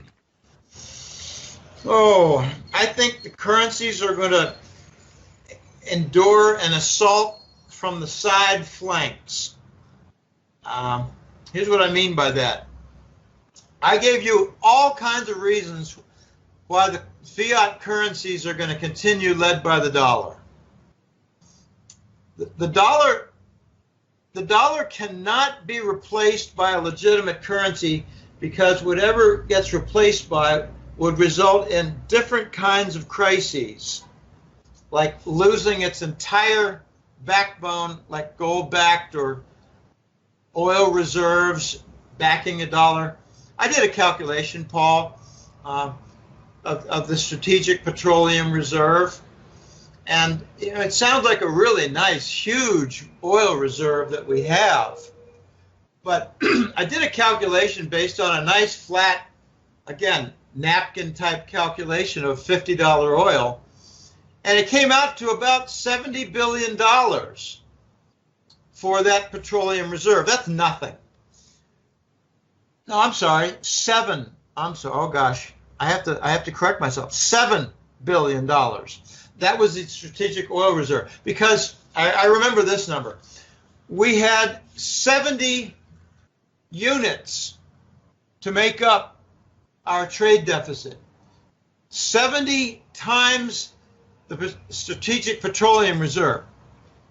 Oh, I think the currencies are going to endure an assault from the side flanks. Here's what I mean by that. I gave you all kinds of reasons why the fiat currencies are going to continue led by the dollar. The dollar cannot be replaced by a legitimate currency, because whatever gets replaced by it would result in different kinds of crises. like losing its entire backbone, like gold-backed or oil reserves backing a dollar. I did a calculation, Paul, of the Strategic Petroleum Reserve. And it sounds like a really nice, huge oil reserve that we have. But I did a calculation based on a nice flat, again, napkin type calculation of $50 oil. And it came out to about $70 billion for that petroleum reserve. That's nothing. No, I'm sorry, oh gosh, I have to correct myself. $7 billion. That was the strategic oil reserve. Because I remember this number. We had 70 units to make up our trade deficit. 70 times the strategic petroleum reserve.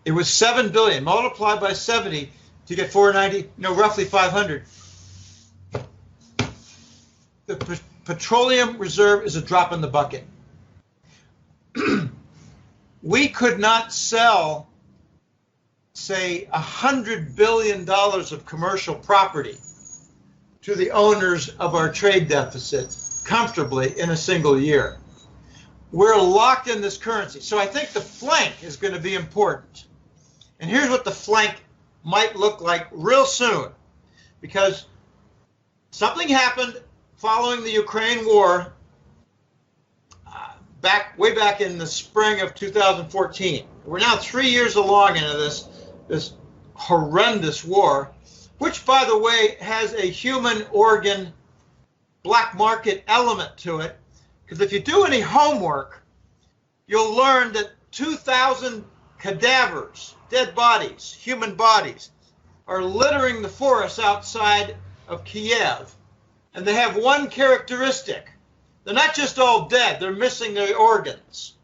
It was 7 billion multiplied by 70 to get 490, roughly 500. The petroleum reserve is a drop in the bucket. We could not sell, say, $100 billion of commercial property to the owners of our trade deficit comfortably in a single year. We're locked in this currency. So I think the flank is going to be important. And here's what the flank might look like real soon. Because something happened following the Ukraine war way back in the spring of 2014. We're now 3 years along into this horrendous war, which, by the way, has a human organ black market element to it. Because if you do any homework, you'll learn that 2,000 cadavers, dead bodies, human bodies, are littering the forests outside of Kiev. And they have one characteristic. They're not just all dead, they're missing their organs.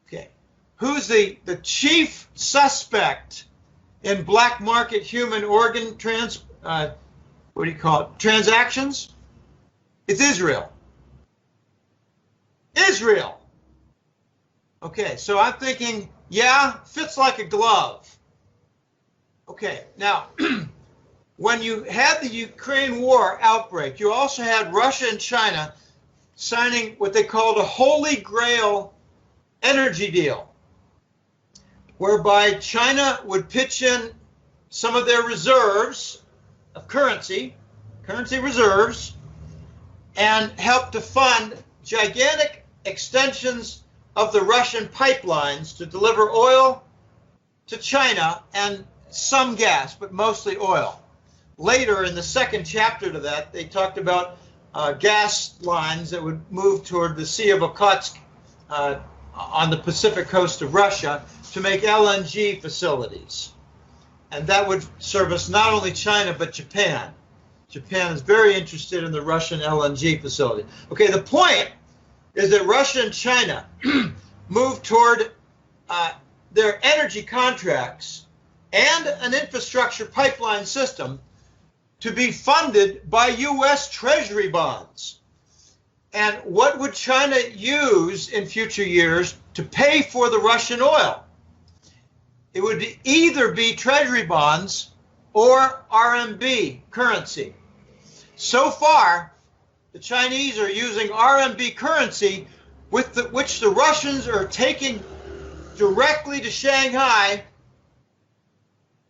Okay. Who's the chief suspect in black market human organ transactions? It's Israel. Israel. Okay, so I'm thinking, yeah, fits like a glove. Okay, now, when you had the Ukraine war outbreak, you also had Russia and China signing what they called a Holy Grail energy deal, whereby China would pitch in some of their reserves of currency reserves, and help to fund gigantic extensions of the Russian pipelines to deliver oil to China and some gas, but mostly oil. Later, in the second chapter to that, they talked about gas lines that would move toward the Sea of Okhotsk on the Pacific coast of Russia to make LNG facilities. And that would service not only China, but Japan. Japan is very interested in the Russian LNG facility. Okay, the point is that Russia and China move toward their energy contracts and an infrastructure pipeline system to be funded by U.S. Treasury bonds. And what would China use in future years to pay for the Russian oil? It would either be Treasury bonds or RMB currency. So far, the Chinese are using RMB currency, which the Russians are taking directly to Shanghai,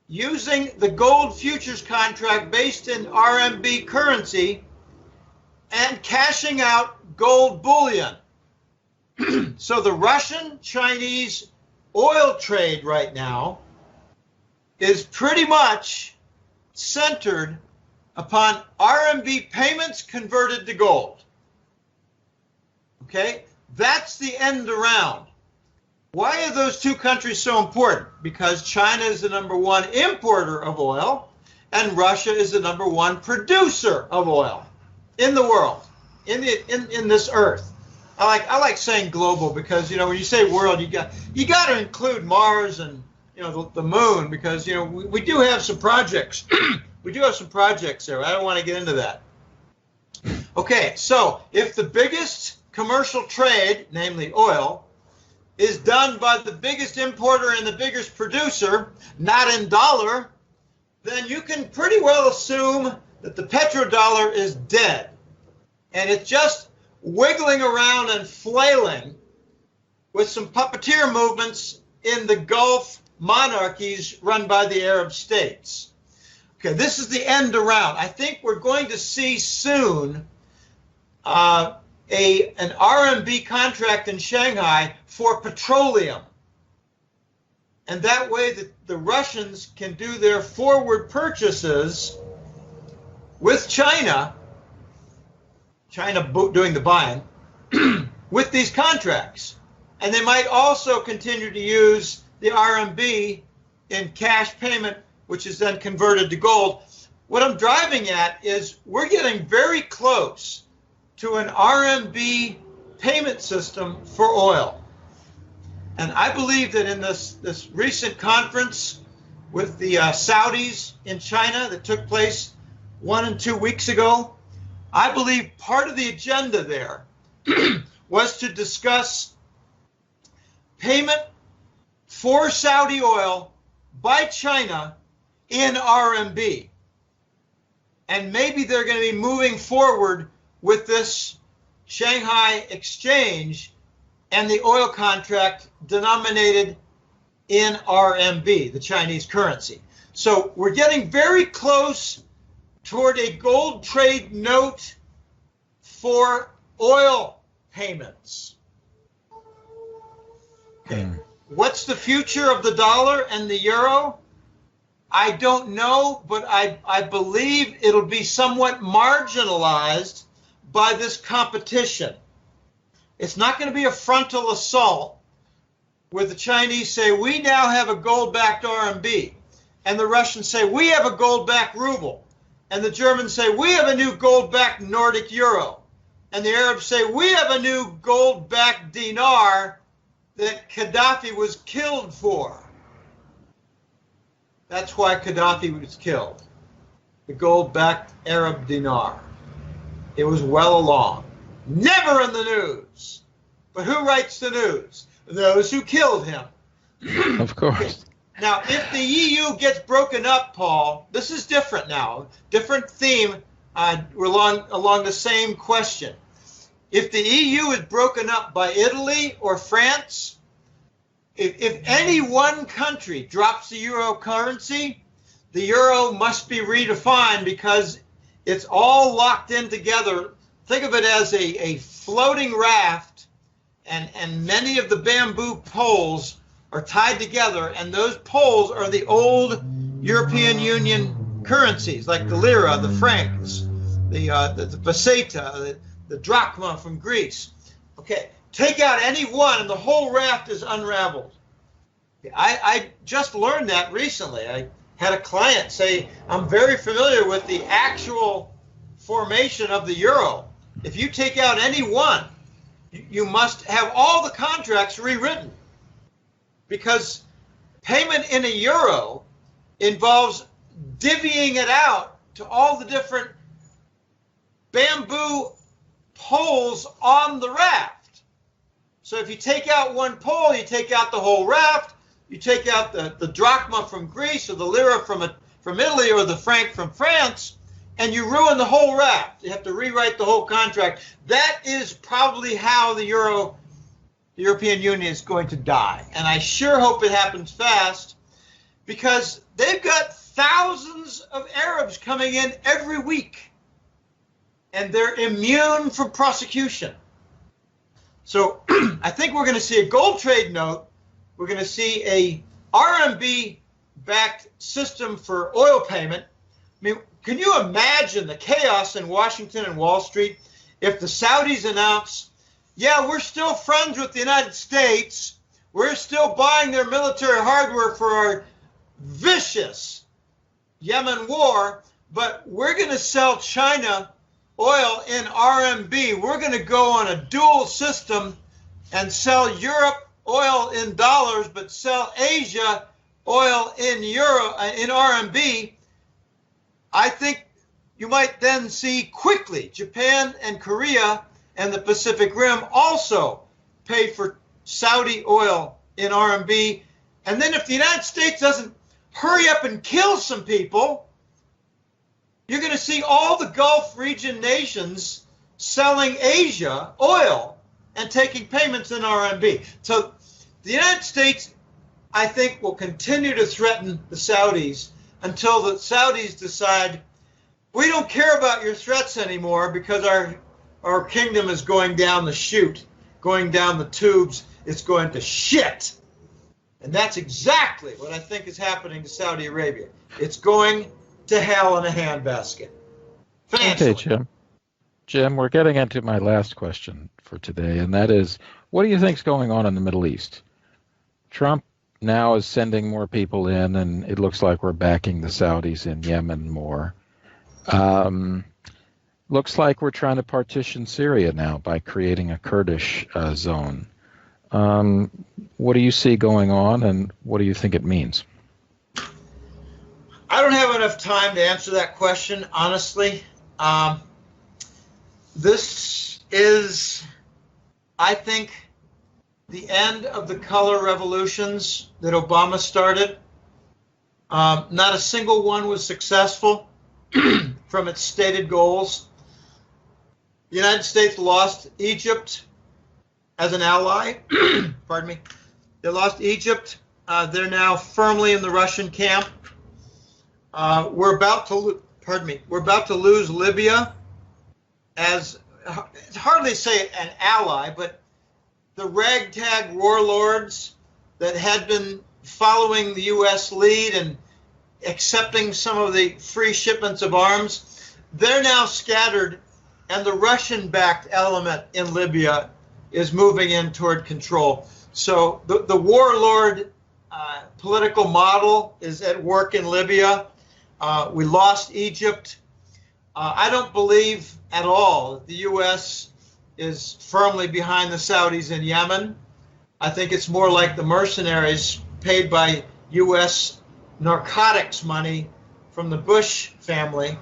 using the gold futures contract based in RMB currency, and cashing out gold bullion. So the Russian-Chinese oil trade right now is pretty much centered upon RMB payments converted to gold. Okay, that's the end around. Why are those two countries so important? Because China is the #1 importer of oil, and Russia is the #1 producer of oil in the world, in this earth. I like saying global because when you say world, you got to include Mars and the moon, because we do have some projects. We do have some projects there. I don't want to get into that. Okay, so if the biggest commercial trade, namely oil, is done by the biggest importer and the biggest producer, not in dollar, then you can pretty well assume that the petrodollar is dead. And it's just wiggling around and flailing with some puppeteer movements in the Gulf monarchies run by the Arab states. Okay, this is the end around. I think we're going to see soon an RMB contract in Shanghai for petroleum. And that way the Russians can do their forward purchases with China doing the buying, with these contracts. And they might also continue to use the RMB in cash payment, which is then converted to gold. What I'm driving at is we're getting very close to an RMB payment system for oil. And I believe that in this recent conference with the Saudis in China that took place 1 and 2 weeks ago, I believe part of the agenda there was to discuss payment for Saudi oil by China in RMB. And maybe they're going to be moving forward with this Shanghai exchange and the oil contract denominated in RMB, the Chinese currency. So we're getting very close toward a gold trade note for oil payments. Okay. What's the future of the dollar and the euro? I don't know, but I believe it'll be somewhat marginalized by this competition. It's not going to be a frontal assault where the Chinese say, we now have a gold-backed RMB, and the Russians say, we have a gold-backed ruble, and the Germans say, we have a new gold-backed Nordic euro, and the Arabs say, we have a new gold-backed dinar that Gaddafi was killed for. That's why Gaddafi was killed. The gold-backed Arab dinar. It was well along. Never in the news. But who writes the news? Those who killed him. Of course. Now, if the EU gets broken up, Paul, this is different now. Different theme along the same question. If the EU is broken up by Italy or France, if any one country drops the euro currency, the euro must be redefined because it's all locked in together. Think of it as a floating raft, and many of the bamboo poles are tied together, and those poles are the old European Union currencies, like the lira, the francs, the peseta, the drachma from Greece. Okay, take out any one, and the whole raft is unraveled. I just learned that recently. I had a client say, I'm very familiar with the actual formation of the euro. If you take out any one, you must have all the contracts rewritten, because payment in a euro involves divvying it out to all the different bamboo poles on the raft. So if you take out one pole, you take out the whole raft. You take out the drachma from Greece, or the lira from Italy, or the franc from France, and you ruin the whole raft. You have to rewrite the whole contract. That is probably how the European Union is going to die. And I sure hope it happens fast, because they've got thousands of Arabs coming in every week, and they're immune from prosecution. So I think we're going to see a gold trade note. We're going to see a RMB-backed system for oil payment. I mean, can you imagine the chaos in Washington and Wall Street if the Saudis announce, yeah, we're still friends with the United States, we're still buying their military hardware for our vicious Yemen war, but we're going to sell China oil in RMB. We're going to go on a dual system and sell Europe oil in dollars, but sell Asia oil in RMB. I think you might then see quickly Japan and Korea and the Pacific Rim also pay for Saudi oil in RMB. And then if the United States doesn't hurry up and kill some people, you're going to see all the Gulf region nations selling Asia oil and taking payments in RMB. So the United States, I think, will continue to threaten the Saudis until the Saudis decide, we don't care about your threats anymore because our kingdom is going down the chute, going down the tubes. It's going to shit. And that's exactly what I think is happening to Saudi Arabia. It's going to hell in a handbasket. Financially. Okay, Jim. Jim, we're getting into my last question for today, and that is, what do you think is going on in the Middle East? Trump now is sending more people in, and it looks like we're backing the Saudis in Yemen more. Looks like we're trying to partition Syria now by creating a Kurdish zone. What do you see going on, and what do you think it means? I don't have enough time to answer that question, honestly. This is, I think, the end of the color revolutions that Obama started. Not a single one was successful from its stated goals. The United States lost Egypt as an ally. Pardon me. They lost Egypt. They're now firmly in the Russian camp. We're about to lose Libya as, it's hardly say an ally, but the ragtag warlords that had been following the U.S. lead and accepting some of the free shipments of arms, they're now scattered, and the Russian-backed element in Libya is moving in toward control. So the warlord political model is at work in Libya. We lost Egypt. I don't believe at all that the U.S. is firmly behind the Saudis in Yemen. I think it's more like the mercenaries paid by U.S. narcotics money from the Bush family,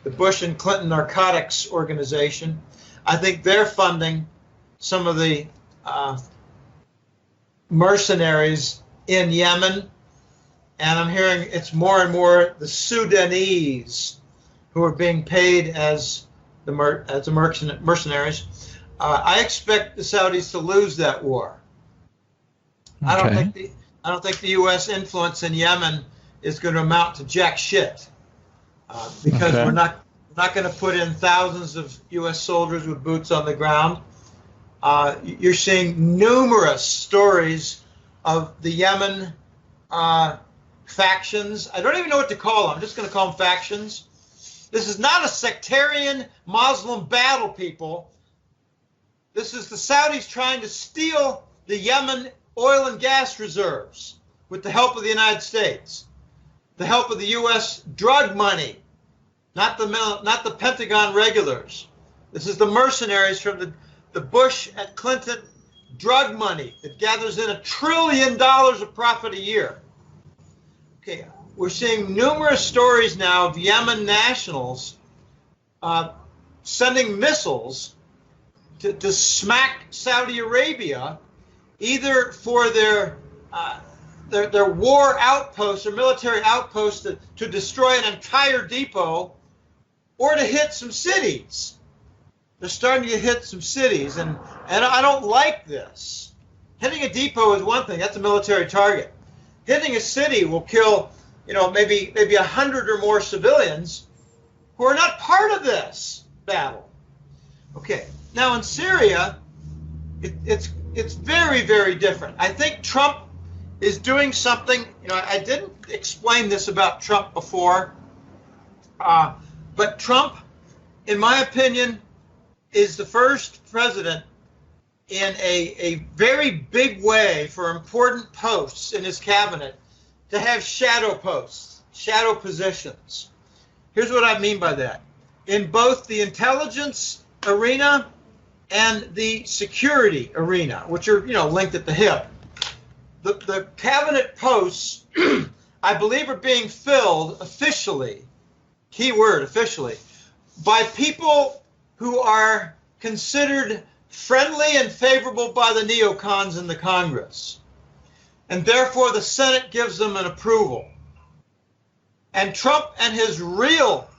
the Bush and Clinton Narcotics Organization. I think they're funding some of the mercenaries in Yemen. And I'm hearing it's more and more the Sudanese who are being paid as the mercenaries. I expect the Saudis to lose that war. Okay. I don't think the U.S. influence in Yemen is going to amount to jack shit, because we're not going to put in thousands of U.S. soldiers with boots on the ground. You're seeing numerous stories of the Yemen factions. I don't even know what to call them. I'm just going to call them factions. This is not a sectarian Muslim battle, people. This is the Saudis trying to steal the Yemen oil and gas reserves with the help of the United States, the help of the U.S. drug money, not the Pentagon regulars. This is the mercenaries from the Bush and Clinton drug money that gathers in $1 trillion of profit a year. Okay, we're seeing numerous stories now of Yemen nationals sending missiles to smack Saudi Arabia, either for their war outposts or military outposts to destroy an entire depot, or to hit some cities. They're starting to hit some cities, and I don't like this. Hitting a depot is one thing. That's a military target. Hitting a city will kill, maybe 100 or more civilians who are not part of this battle. Okay, now in Syria, it's very, very different. I think Trump is doing something. I didn't explain this about Trump before, but Trump, in my opinion, is the first president in a very big way for important posts in his cabinet to have shadow posts, shadow positions. Here's what I mean by that. In both the intelligence arena and the security arena, which are, linked at the hip, the cabinet posts, I believe, are being filled officially, key word, officially, by people who are considered friendly and favorable by the neocons in the Congress. And therefore, the Senate gives them an approval. And Trump and his real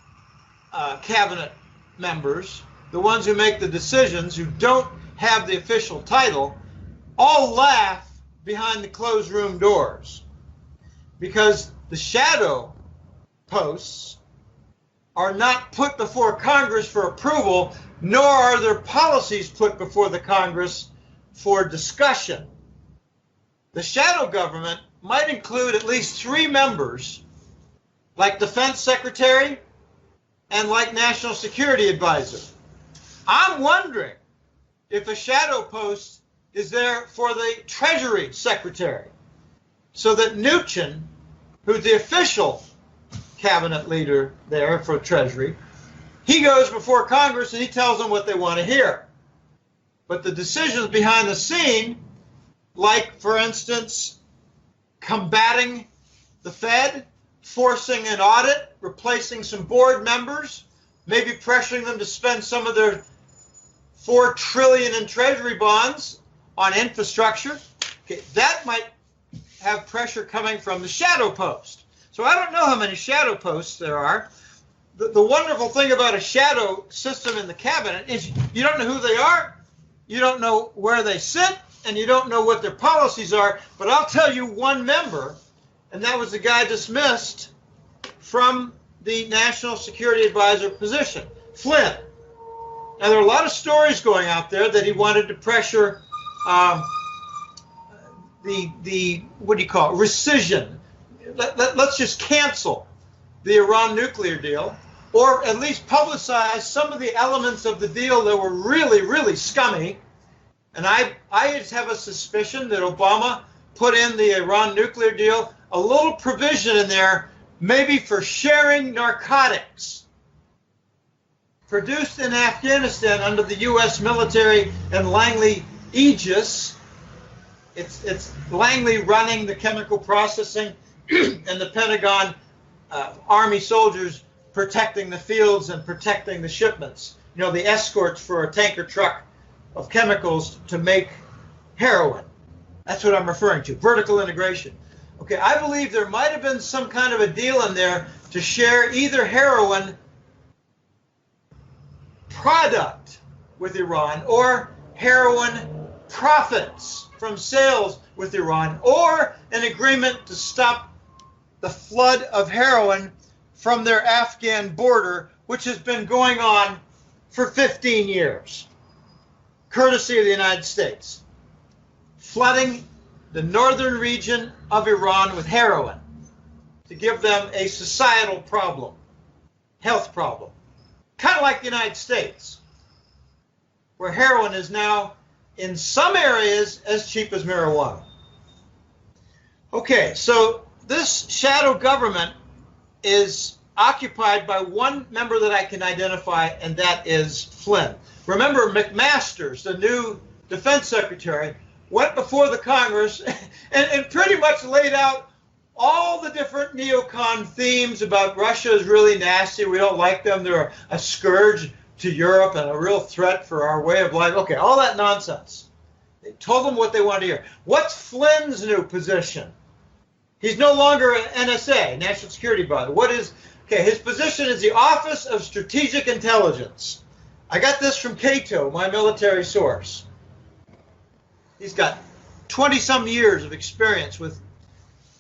cabinet members, the ones who make the decisions, who don't have the official title, all laugh behind the closed room doors, because the shadow posts are not put before Congress for approval, nor are their policies put before the Congress for discussion. The shadow government might include at least 3 members, like Defense Secretary and like National Security Advisor. I'm wondering if a shadow post is there for the Treasury Secretary, so that Mnuchin, who's the official cabinet leader there for Treasury, he goes before Congress and he tells them what they want to hear. But the decisions behind the scene, like, for instance, combating the Fed, forcing an audit, replacing some board members, maybe pressuring them to spend some of their $4 trillion in Treasury bonds on infrastructure, okay, that might have pressure coming from the shadow post. So I don't know how many shadow posts there are. The wonderful thing about a shadow system in the cabinet is you don't know who they are, you don't know where they sit, and you don't know what their policies are. But I'll tell you one member, and that was the guy dismissed from the National Security Advisor position, Flynn. Now, there are a lot of stories going out there that he wanted to pressure the what do you call it, rescission. Let's just cancel the Iran nuclear deal, or at least publicize some of the elements of the deal that were really, really scummy. And I just have a suspicion that Obama put in the Iran nuclear deal a little provision in there, maybe for sharing narcotics produced in Afghanistan under the U.S. military and Langley aegis. It's Langley running the chemical processing and the Pentagon Army soldiers protecting the fields and protecting the shipments. You know, the escorts for a tanker truck of chemicals to make heroin. That's what I'm referring to, vertical integration. Okay, I believe there might have been some kind of a deal in there to share either heroin product with Iran or heroin profits from sales with Iran, or an agreement to stop the flood of heroin from their Afghan border, which has been going on for 15 years, courtesy of the United States, flooding the northern region of Iran with heroin to give them a societal problem, health problem, kind of like the United States, where heroin is now in some areas as cheap as marijuana. Okay, so this shadow government is occupied by one member that I can identify, and that is Flynn. Remember, McMaster's, the new defense secretary, went before the Congress and pretty much laid out all the different neocon themes about Russia is really nasty, we don't like them, they're a scourge to Europe and a real threat for our way of life. Okay, all that nonsense. They told them what they wanted to hear. What's Flynn's new position? He's no longer an NSA, National Security Advisor. What is, okay, his position is the Office of Strategic Intelligence. I got this from Cato, my military source. He's got 20-some years of experience with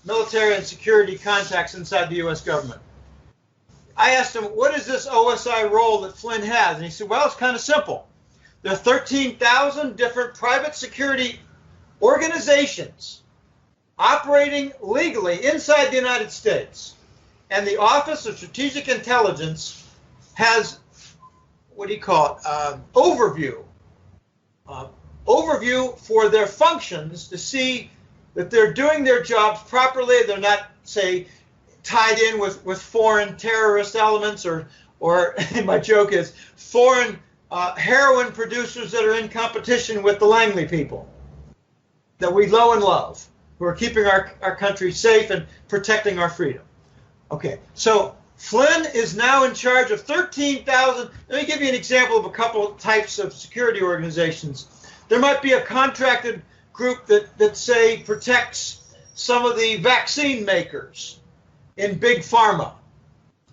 military and security contacts inside the U.S. government. I asked him, what is this OSI role that Flynn has? And he said, well, it's kind of simple. There are 13,000 different private security organizations operating legally inside the United States. And the Office of Strategic Intelligence has, what do you call it, overview for their functions to see that they're doing their jobs properly. They're not, say, tied in with foreign terrorist elements or my joke is foreign heroin producers that are in competition with the Langley people that we know and love, who are keeping our country safe and protecting our freedom. Okay, so Flynn is now in charge of 13,000. Let me give you an example of a couple of types of security organizations. There might be a contracted group that say, protects some of the vaccine makers in big pharma.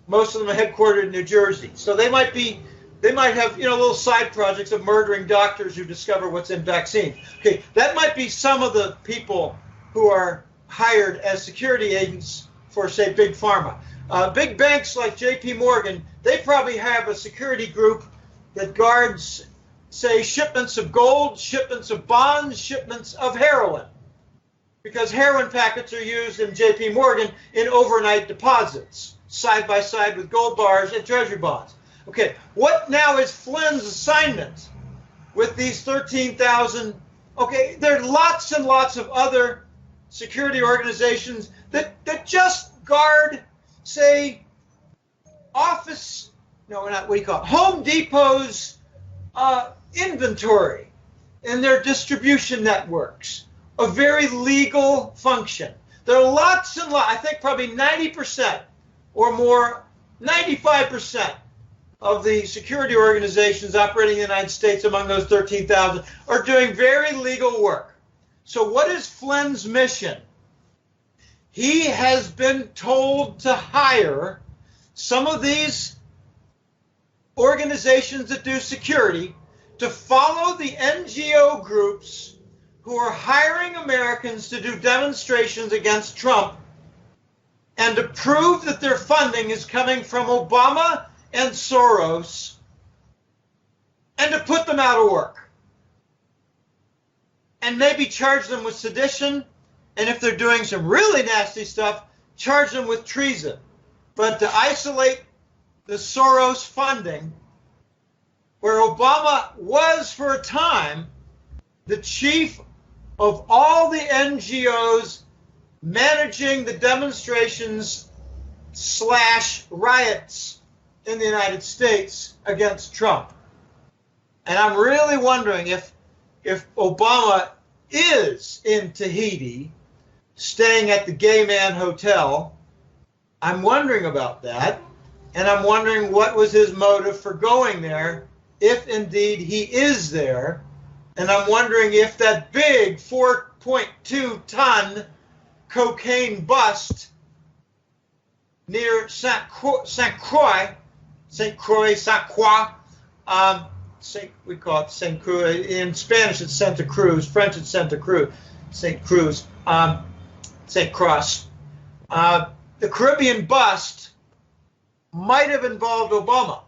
Most of them are headquartered in New Jersey. So they might have, little side projects of murdering doctors who discover what's in vaccines. Okay, that might be some of the people who are hired as security agents for, say, big pharma. Big banks like J.P. Morgan, they probably have a security group that guards, say, shipments of gold, shipments of bonds, shipments of heroin, because heroin packets are used in J.P. Morgan in overnight deposits, side by side with gold bars and treasury bonds. Okay, what now is Flynn's assignment with these 13,000? Okay, there are lots and lots of other security organizations that just guard, say, Home Depot's inventory and their distribution networks, a very legal function. There are lots and lots, I think probably 90% or more, 95% of the security organizations operating in the United States among those 13,000 are doing very legal work. So what is Flynn's mission? He has been told to hire some of these organizations that do security to follow the NGO groups who are hiring Americans to do demonstrations against Trump and to prove that their funding is coming from Obama and Soros, and to put them out of work and maybe charge them with sedition, and if they're doing some really nasty stuff, charge them with treason. But to isolate the Soros funding, where Obama was for a time the chief of all the NGOs managing the demonstrations / riots in the United States against Trump. And I'm really wondering if Obama is in Tahiti, staying at the Gay Man Hotel. I'm wondering about that. And I'm wondering what was his motive for going there, if indeed he is there. And I'm wondering if that big 4.2-ton cocaine bust near Saint Croix, we call it Saint Cruz. In Spanish, it's Santa Cruz. French, it's Santa Cruz. Saint Cruz. Saint Cross. The Caribbean bust might have involved Obama.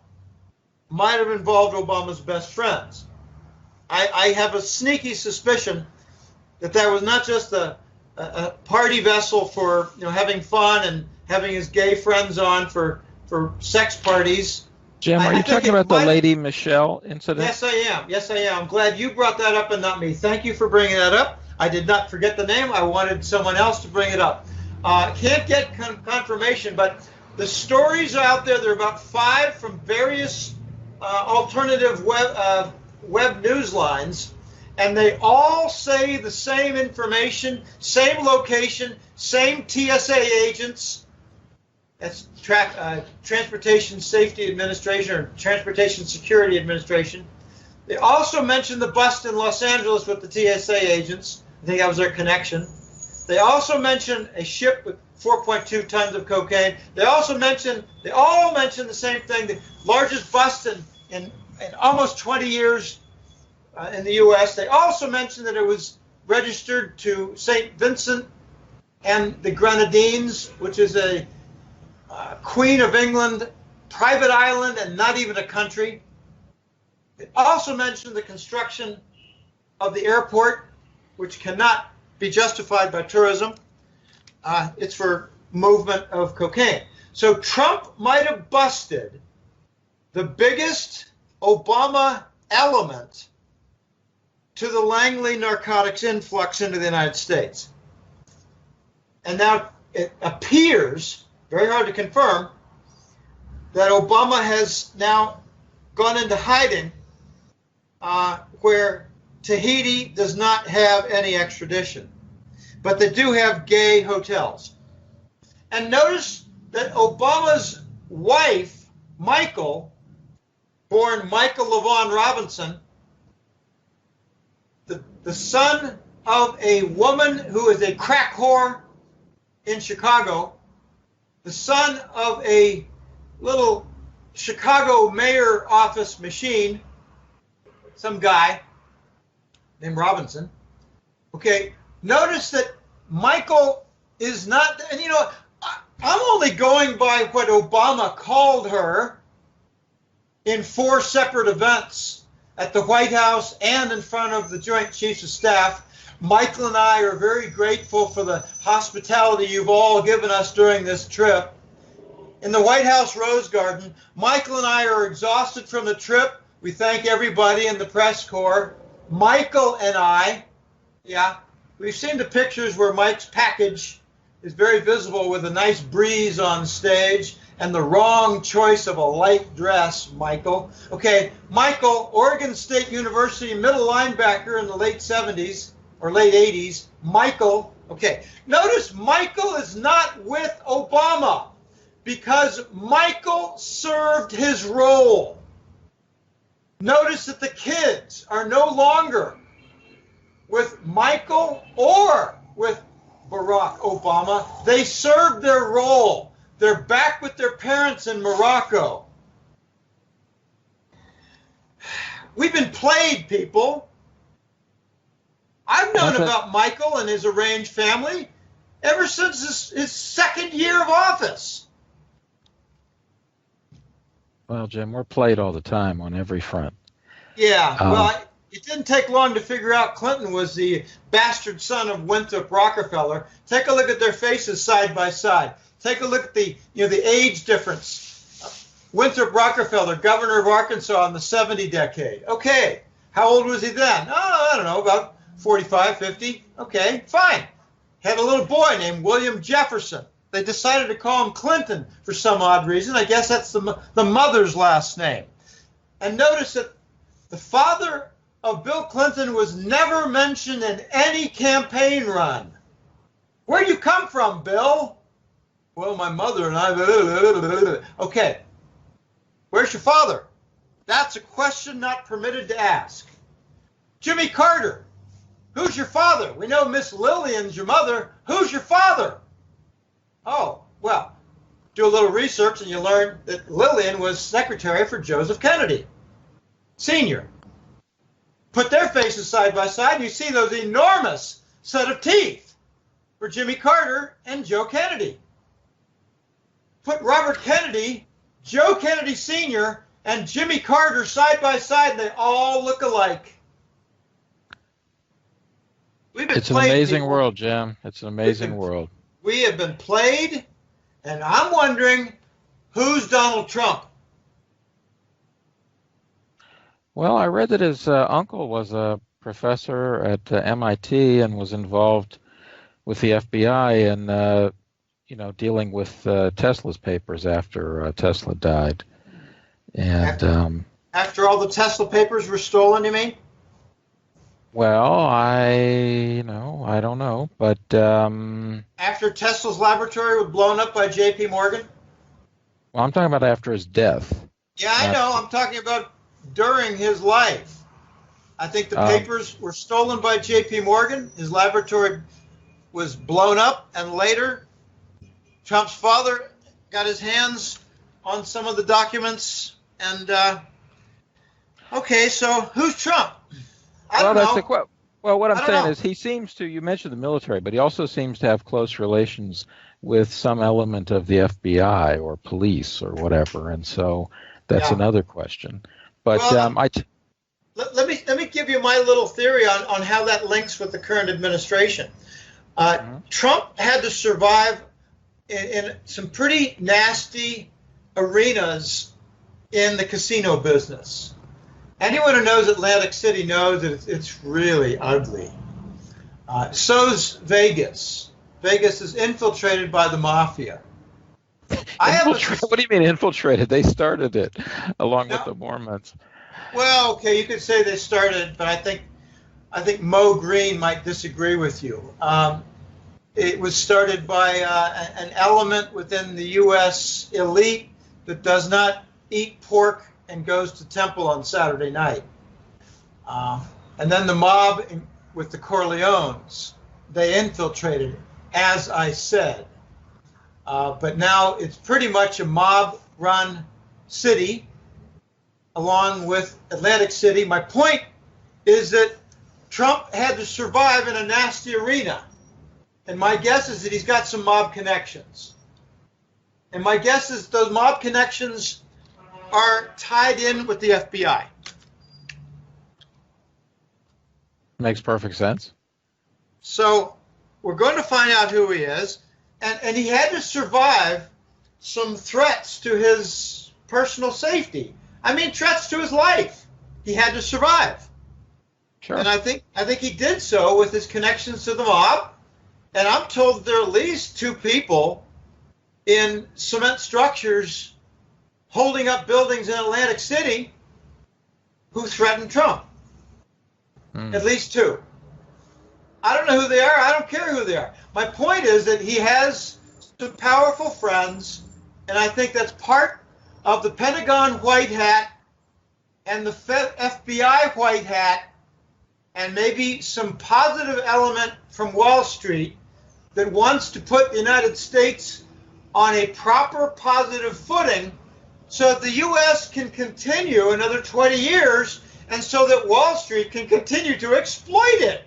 Might have involved Obama's best friends. I have a sneaky suspicion that was not just a party vessel for having fun and having his gay friends on for sex parties. Jim, are you talking about the Lady Michelle incident? Yes, I am. Yes, I am. I'm glad you brought that up and not me. Thank you for bringing that up. I did not forget the name. I wanted someone else to bring it up. Can't get confirmation, but the stories are out there. There are about 5 from various alternative web news lines, and they all say the same information, same location, same TSA agents. That's Transportation Safety Administration or Transportation Security Administration. They also mentioned the bust in Los Angeles with the TSA agents. I think that was their connection. They also mentioned a ship with 4.2 tons of cocaine. They all mentioned the same thing, the largest bust in almost 20 years in the U.S. They also mentioned that it was registered to St. Vincent and the Grenadines, which is a Queen of England private island and not even a country. It also mentioned the construction of the airport, which cannot be justified by tourism. It's for movement of cocaine. So Trump might have busted the biggest Obama element to the Langley narcotics influx into the United States. And now it appears, very hard to confirm, that Obama has now gone into hiding where Tahiti does not have any extradition, but they do have gay hotels. And notice that Obama's wife, Michael, born Michael LaVaughn Robinson, the son of a woman who is a crack whore in Chicago, the son of a little Chicago mayor office machine, some guy named Robinson. Okay, notice that Michael is not, and you know, I'm only going by what Obama called her in 4 separate events at the White House and in front of the Joint Chiefs of Staff. Michael and I are very grateful for the hospitality you've all given us during this trip. In the White House Rose Garden, Michael and I are exhausted from the trip. We thank everybody in the press corps. Michael and I, yeah, we've seen the pictures where Mike's package is very visible with a nice breeze on stage and the wrong choice of a light dress, Michael. Okay, Michael, Oregon State University middle linebacker in the late 70s or late 80s. Michael, okay, notice Michael is not with Obama because Michael served his role. Notice that the kids are no longer with Michael or with Barack Obama. They served their role. They're back with their parents in Morocco. We've been played, people. I've known about Michael and his arranged family ever since his second year of office. Well, Jim, we're played all the time on every front. Yeah, well, it didn't take long to figure out Clinton was the bastard son of Winthrop Rockefeller. Take a look at their faces side by side. Take a look at the age difference. Winthrop Rockefeller, governor of Arkansas in the 70 decade. Okay, how old was he then? Oh, I don't know, about 45, 50. Okay, fine. Had a little boy named William Jefferson. They decided to call him Clinton for some odd reason. I guess that's the mother's last name. And notice that the father of Bill Clinton was never mentioned in any campaign run. Where do you come from, Bill? Well, my mother and I. Okay. Where's your father? That's a question not permitted to ask. Jimmy Carter. Who's your father? We know Miss Lillian's your mother. Who's your father? Oh, well, do a little research and you learn that Lillian was secretary for Joseph Kennedy, Sr. Put their faces side by side and you see those enormous set of teeth for Jimmy Carter and Joe Kennedy. Put Robert Kennedy, Joe Kennedy Sr., and Jimmy Carter side by side and they all look alike. It's an amazing world, Jim. It's an amazing world. We have been played, and I'm wondering, who's Donald Trump? Well, I read that his uncle was a professor at MIT and was involved with the FBI in, dealing with Tesla's papers after Tesla died. And after all the Tesla papers were stolen, you mean? Well, I don't know, but after Tesla's laboratory was blown up by J.P. Morgan? Well, I'm talking about after his death. Yeah, I know. I'm talking about during his life. I think the papers were stolen by J.P. Morgan. His laboratory was blown up, and later Trump's father got his hands on some of the documents. And, okay, so who's Trump? I don't know. Well, what I'm saying is he seems to, you mentioned the military, but he also seems to have close relations with some element of the FBI or police or whatever. And so that's another question. But let me give you my little theory on how that links with the current administration. Trump had to survive in some pretty nasty arenas in the casino business. Anyone who knows Atlantic City knows that it's really ugly. So's Vegas. Vegas is infiltrated by the mafia. What do you mean infiltrated? They started it along with the Mormons. Well, okay, you could say they started, but I think Mo Green might disagree with you. It was started by an element within the U.S. elite that does not eat pork and goes to temple on Saturday night. And then the mob with the Corleones, they infiltrated, as I said. But now it's pretty much a mob-run city, along with Atlantic City. My point is that Trump had to survive in a nasty arena. And my guess is that he's got some mob connections. And my guess is those mob connections are tied in with the FBI. Makes perfect sense. So we're going to find out who he is. And he had to survive some threats to his personal safety. I mean, threats to his life. He had to survive. Sure. And I think he did so with his connections to the mob. And I'm told there are at least 2 people in cement structures holding up buildings in Atlantic City who threatened Trump. At least 2. I don't know who they are. I don't care who they are. My point is that he has some powerful friends, and I think that's part of the Pentagon white hat and the FBI white hat, and maybe some positive element from Wall Street that wants to put the United States on a proper positive footing so that the U.S. can continue another 20 years and so that Wall Street can continue to exploit it.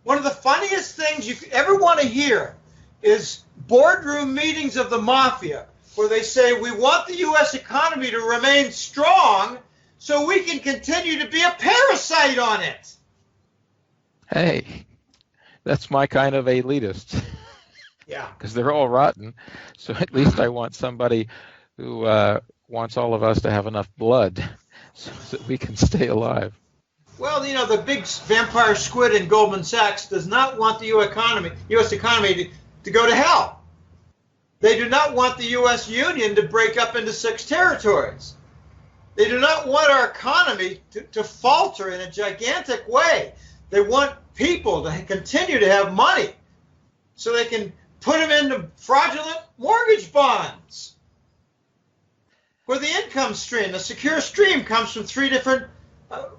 One of the funniest things you ever want to hear is boardroom meetings of the mafia where they say, we want the U.S. economy to remain strong so we can continue to be a parasite on it. Hey, that's my kind of elitist. Yeah. Because they're all rotten. So at least I want somebody who wants all of us to have enough blood so that we can stay alive. Well, you know, the big vampire squid in Goldman Sachs does not want the U.S. economy to go to hell. They do not want the U.S. Union to break up into 6 territories. They do not want our economy to falter in a gigantic way. They want people to continue to have money so they can put them into fraudulent mortgage bonds, where the income stream, the secure stream, comes from 3 different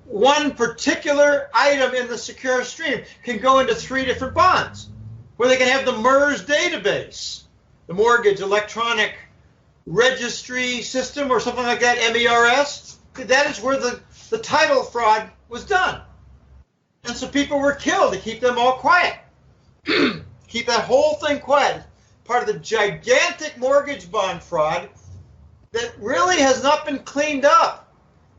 one particular item in the secure stream can go into 3 different bonds, where they can have the MERS database, the Mortgage Electronic Registry System or something like that, MERS. That is where the title fraud was done. And so people were killed to keep them all quiet. Keep that whole thing quiet. Part of the gigantic mortgage bond fraud that really has not been cleaned up.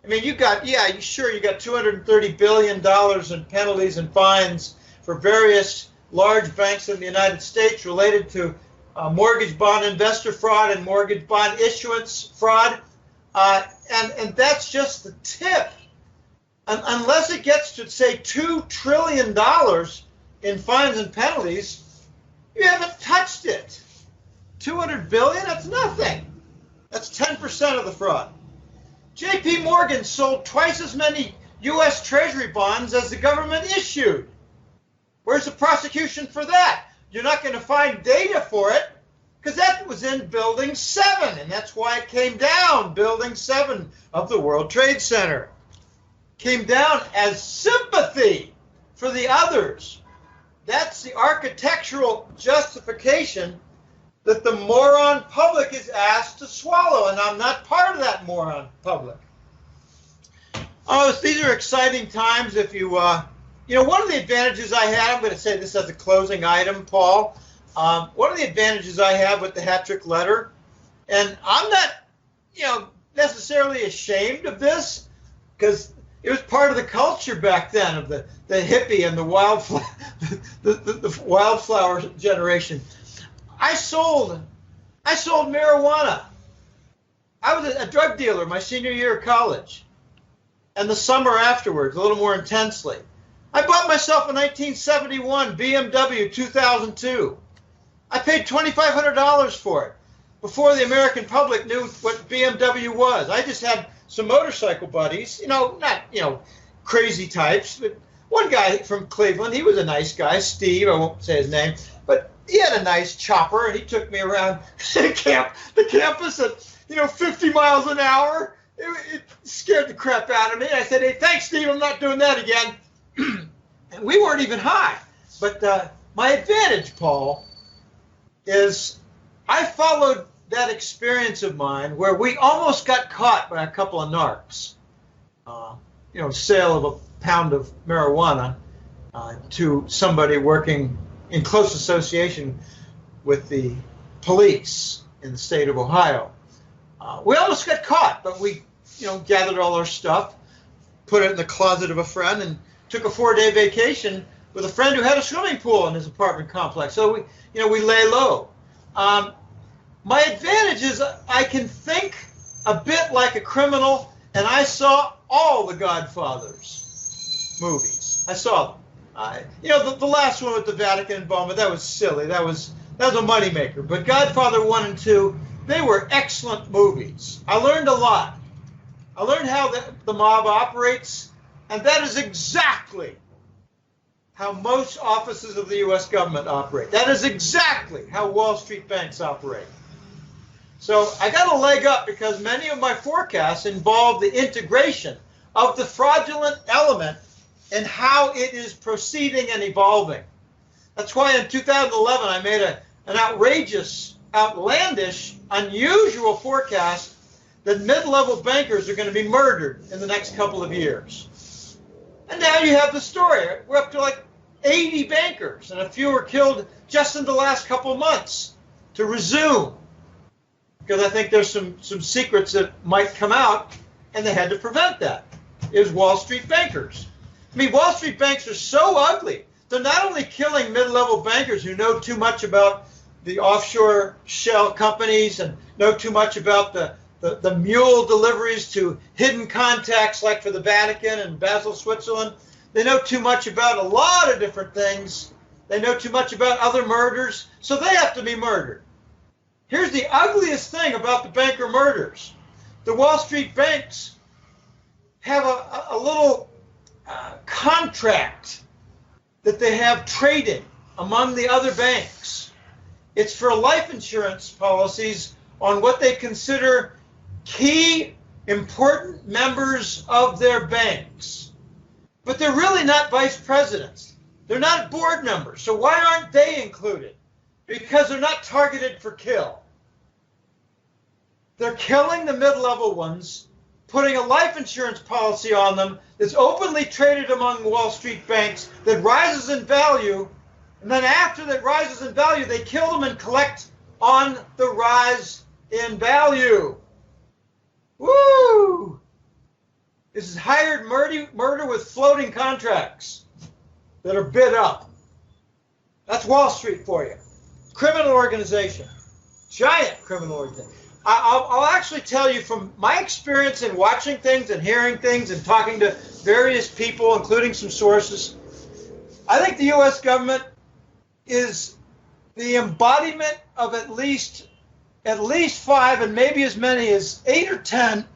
I mean, you got $230 billion in penalties and fines for various large banks in the United States related to mortgage bond investor fraud and mortgage bond issuance fraud. And that's just the tip. Unless it gets to, say, $2 trillion in fines and penalties, you haven't touched it. 200 billion, that's nothing. That's 10% of the fraud. J.P. Morgan sold twice as many U.S. Treasury bonds as the government issued. Where's the prosecution for that? You're not going to find data for it because that was in Building 7, and that's why it came down, Building 7 of the World Trade Center. Came down as sympathy for the others. That's the architectural justification that the moron public is asked to swallow, and I'm not part of that moron public. Oh, these are exciting times. If you, one of the advantages I had, I'm going to say this as a closing item, Paul. One of the advantages I have with the hat-trick letter, and I'm not, necessarily ashamed of this, because it was part of the culture back then of the hippie and the wildflower generation. I sold marijuana. I was a drug dealer my senior year of college, and the summer afterwards, a little more intensely. I bought myself a 1971 BMW 2002. I paid $2,500 for it before the American public knew what BMW was. I just had some motorcycle buddies, not crazy types, but one guy from Cleveland, he was a nice guy, Steve, I won't say his name. But he had a nice chopper, and he took me around the campus at 50 miles an hour. It scared the crap out of me. I said, "Hey, thanks, Steve. I'm not doing that again." And we weren't even high. But my advantage, Paul, is I followed that experience of mine where we almost got caught by a couple of narcs. Sale of a pound of marijuana to somebody working in close association with the police in the state of Ohio. We almost got caught, but we, gathered all our stuff, put it in the closet of a friend, and took a 4-day vacation with a friend who had a swimming pool in his apartment complex. So we lay low. My advantage is I can think a bit like a criminal, and I saw all the Godfathers movies. I saw them. The last one with the Vatican involvement, that was silly. That was a moneymaker. But Godfather 1 and 2, they were excellent movies. I learned a lot. I learned how the mob operates, and that is exactly how most offices of the U.S. government operate. That is exactly how Wall Street banks operate. So I got a leg up because many of my forecasts involve the integration of the fraudulent element and how it is proceeding and evolving. That's why in 2011 I made an outrageous, outlandish, unusual forecast that mid-level bankers are going to be murdered in the next couple of years. And now you have the story. We're up to like 80 bankers, and a few were killed just in the last couple of months to resume. Because I think there's some secrets that might come out, and they had to prevent that. It was Wall Street bankers. I mean, Wall Street banks are so ugly. They're not only killing mid-level bankers who know too much about the offshore shell companies and know too much about the mule deliveries to hidden contacts like for the Vatican and Basel, Switzerland. They know too much about a lot of different things. They know too much about other murders, so they have to be murdered. Here's the ugliest thing about the banker murders. The Wall Street banks have a little contract that they have trading among the other banks. It's for life insurance policies on what they consider key important members of their banks. But they're really not vice presidents. They're not board members. So why aren't they included? Because they're not targeted for kill. They're killing the mid-level ones, putting a life insurance policy on them that's openly traded among Wall Street banks that rises in value, and then after that rises in value, they kill them and collect on the rise in value. Woo! This is hired murder with floating contracts that are bid up. That's Wall Street for you. Criminal organization. Giant criminal organization. I'll actually tell you from my experience in watching things and hearing things and talking to various people, including some sources, I think the U.S. government is the embodiment of at least 5 and maybe as many as 8 or 10,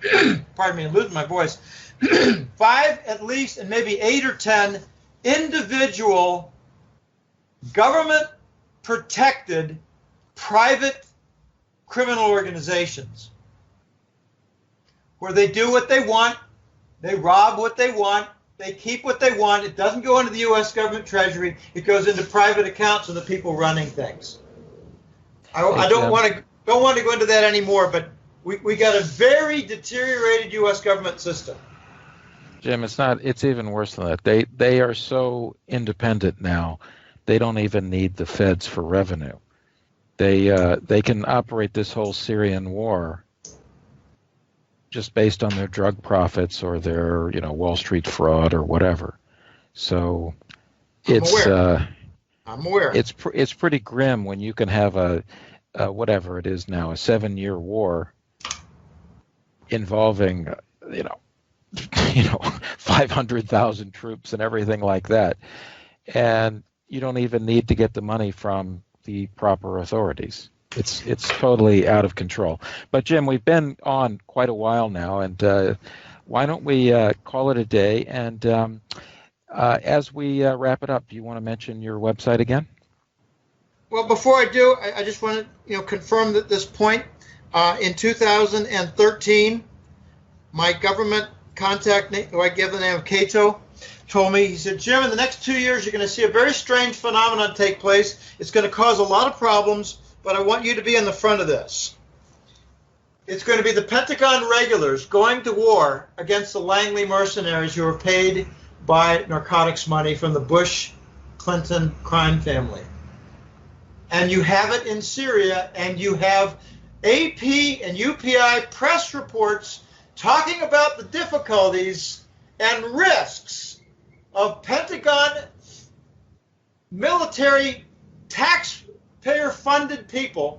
pardon me, I'm losing my voice, 5 at least and maybe 8 or 10 individual government-protected private criminal organizations where they do what they want, they rob what they want, they keep what they want. It doesn't go into the U.S. government treasury. It goes into private accounts of the people running things. I don't want to go into that anymore, but we got a very deteriorated U.S. government system. Jim, it's even worse than that. They are so independent now, they don't even need the feds for revenue. They can operate this whole Syrian war just based on their drug profits or their Wall Street fraud or whatever. So I'm aware. It's pretty grim when you can have a whatever it is now, a 7-year war involving 500,000 troops and everything like that, and you don't even need to get the money from the proper authorities. It's totally out of control. But Jim, we've been on quite a while now, and why don't we call it a day? And as we wrap it up, do you want to mention your website again? Well, before I do, I just want to confirm that this point. In 2013, my government contact, who I give the name of Cato, told me, he said, Jim, in the next 2 years, you're going to see a very strange phenomenon take place. It's going to cause a lot of problems, but I want you to be in the front of this. It's going to be the Pentagon regulars going to war against the Langley mercenaries who are paid by narcotics money from the Bush-Clinton crime family. And you have it in Syria, and you have AP and UPI press reports talking about the difficulties and risks of Pentagon military taxpayer-funded people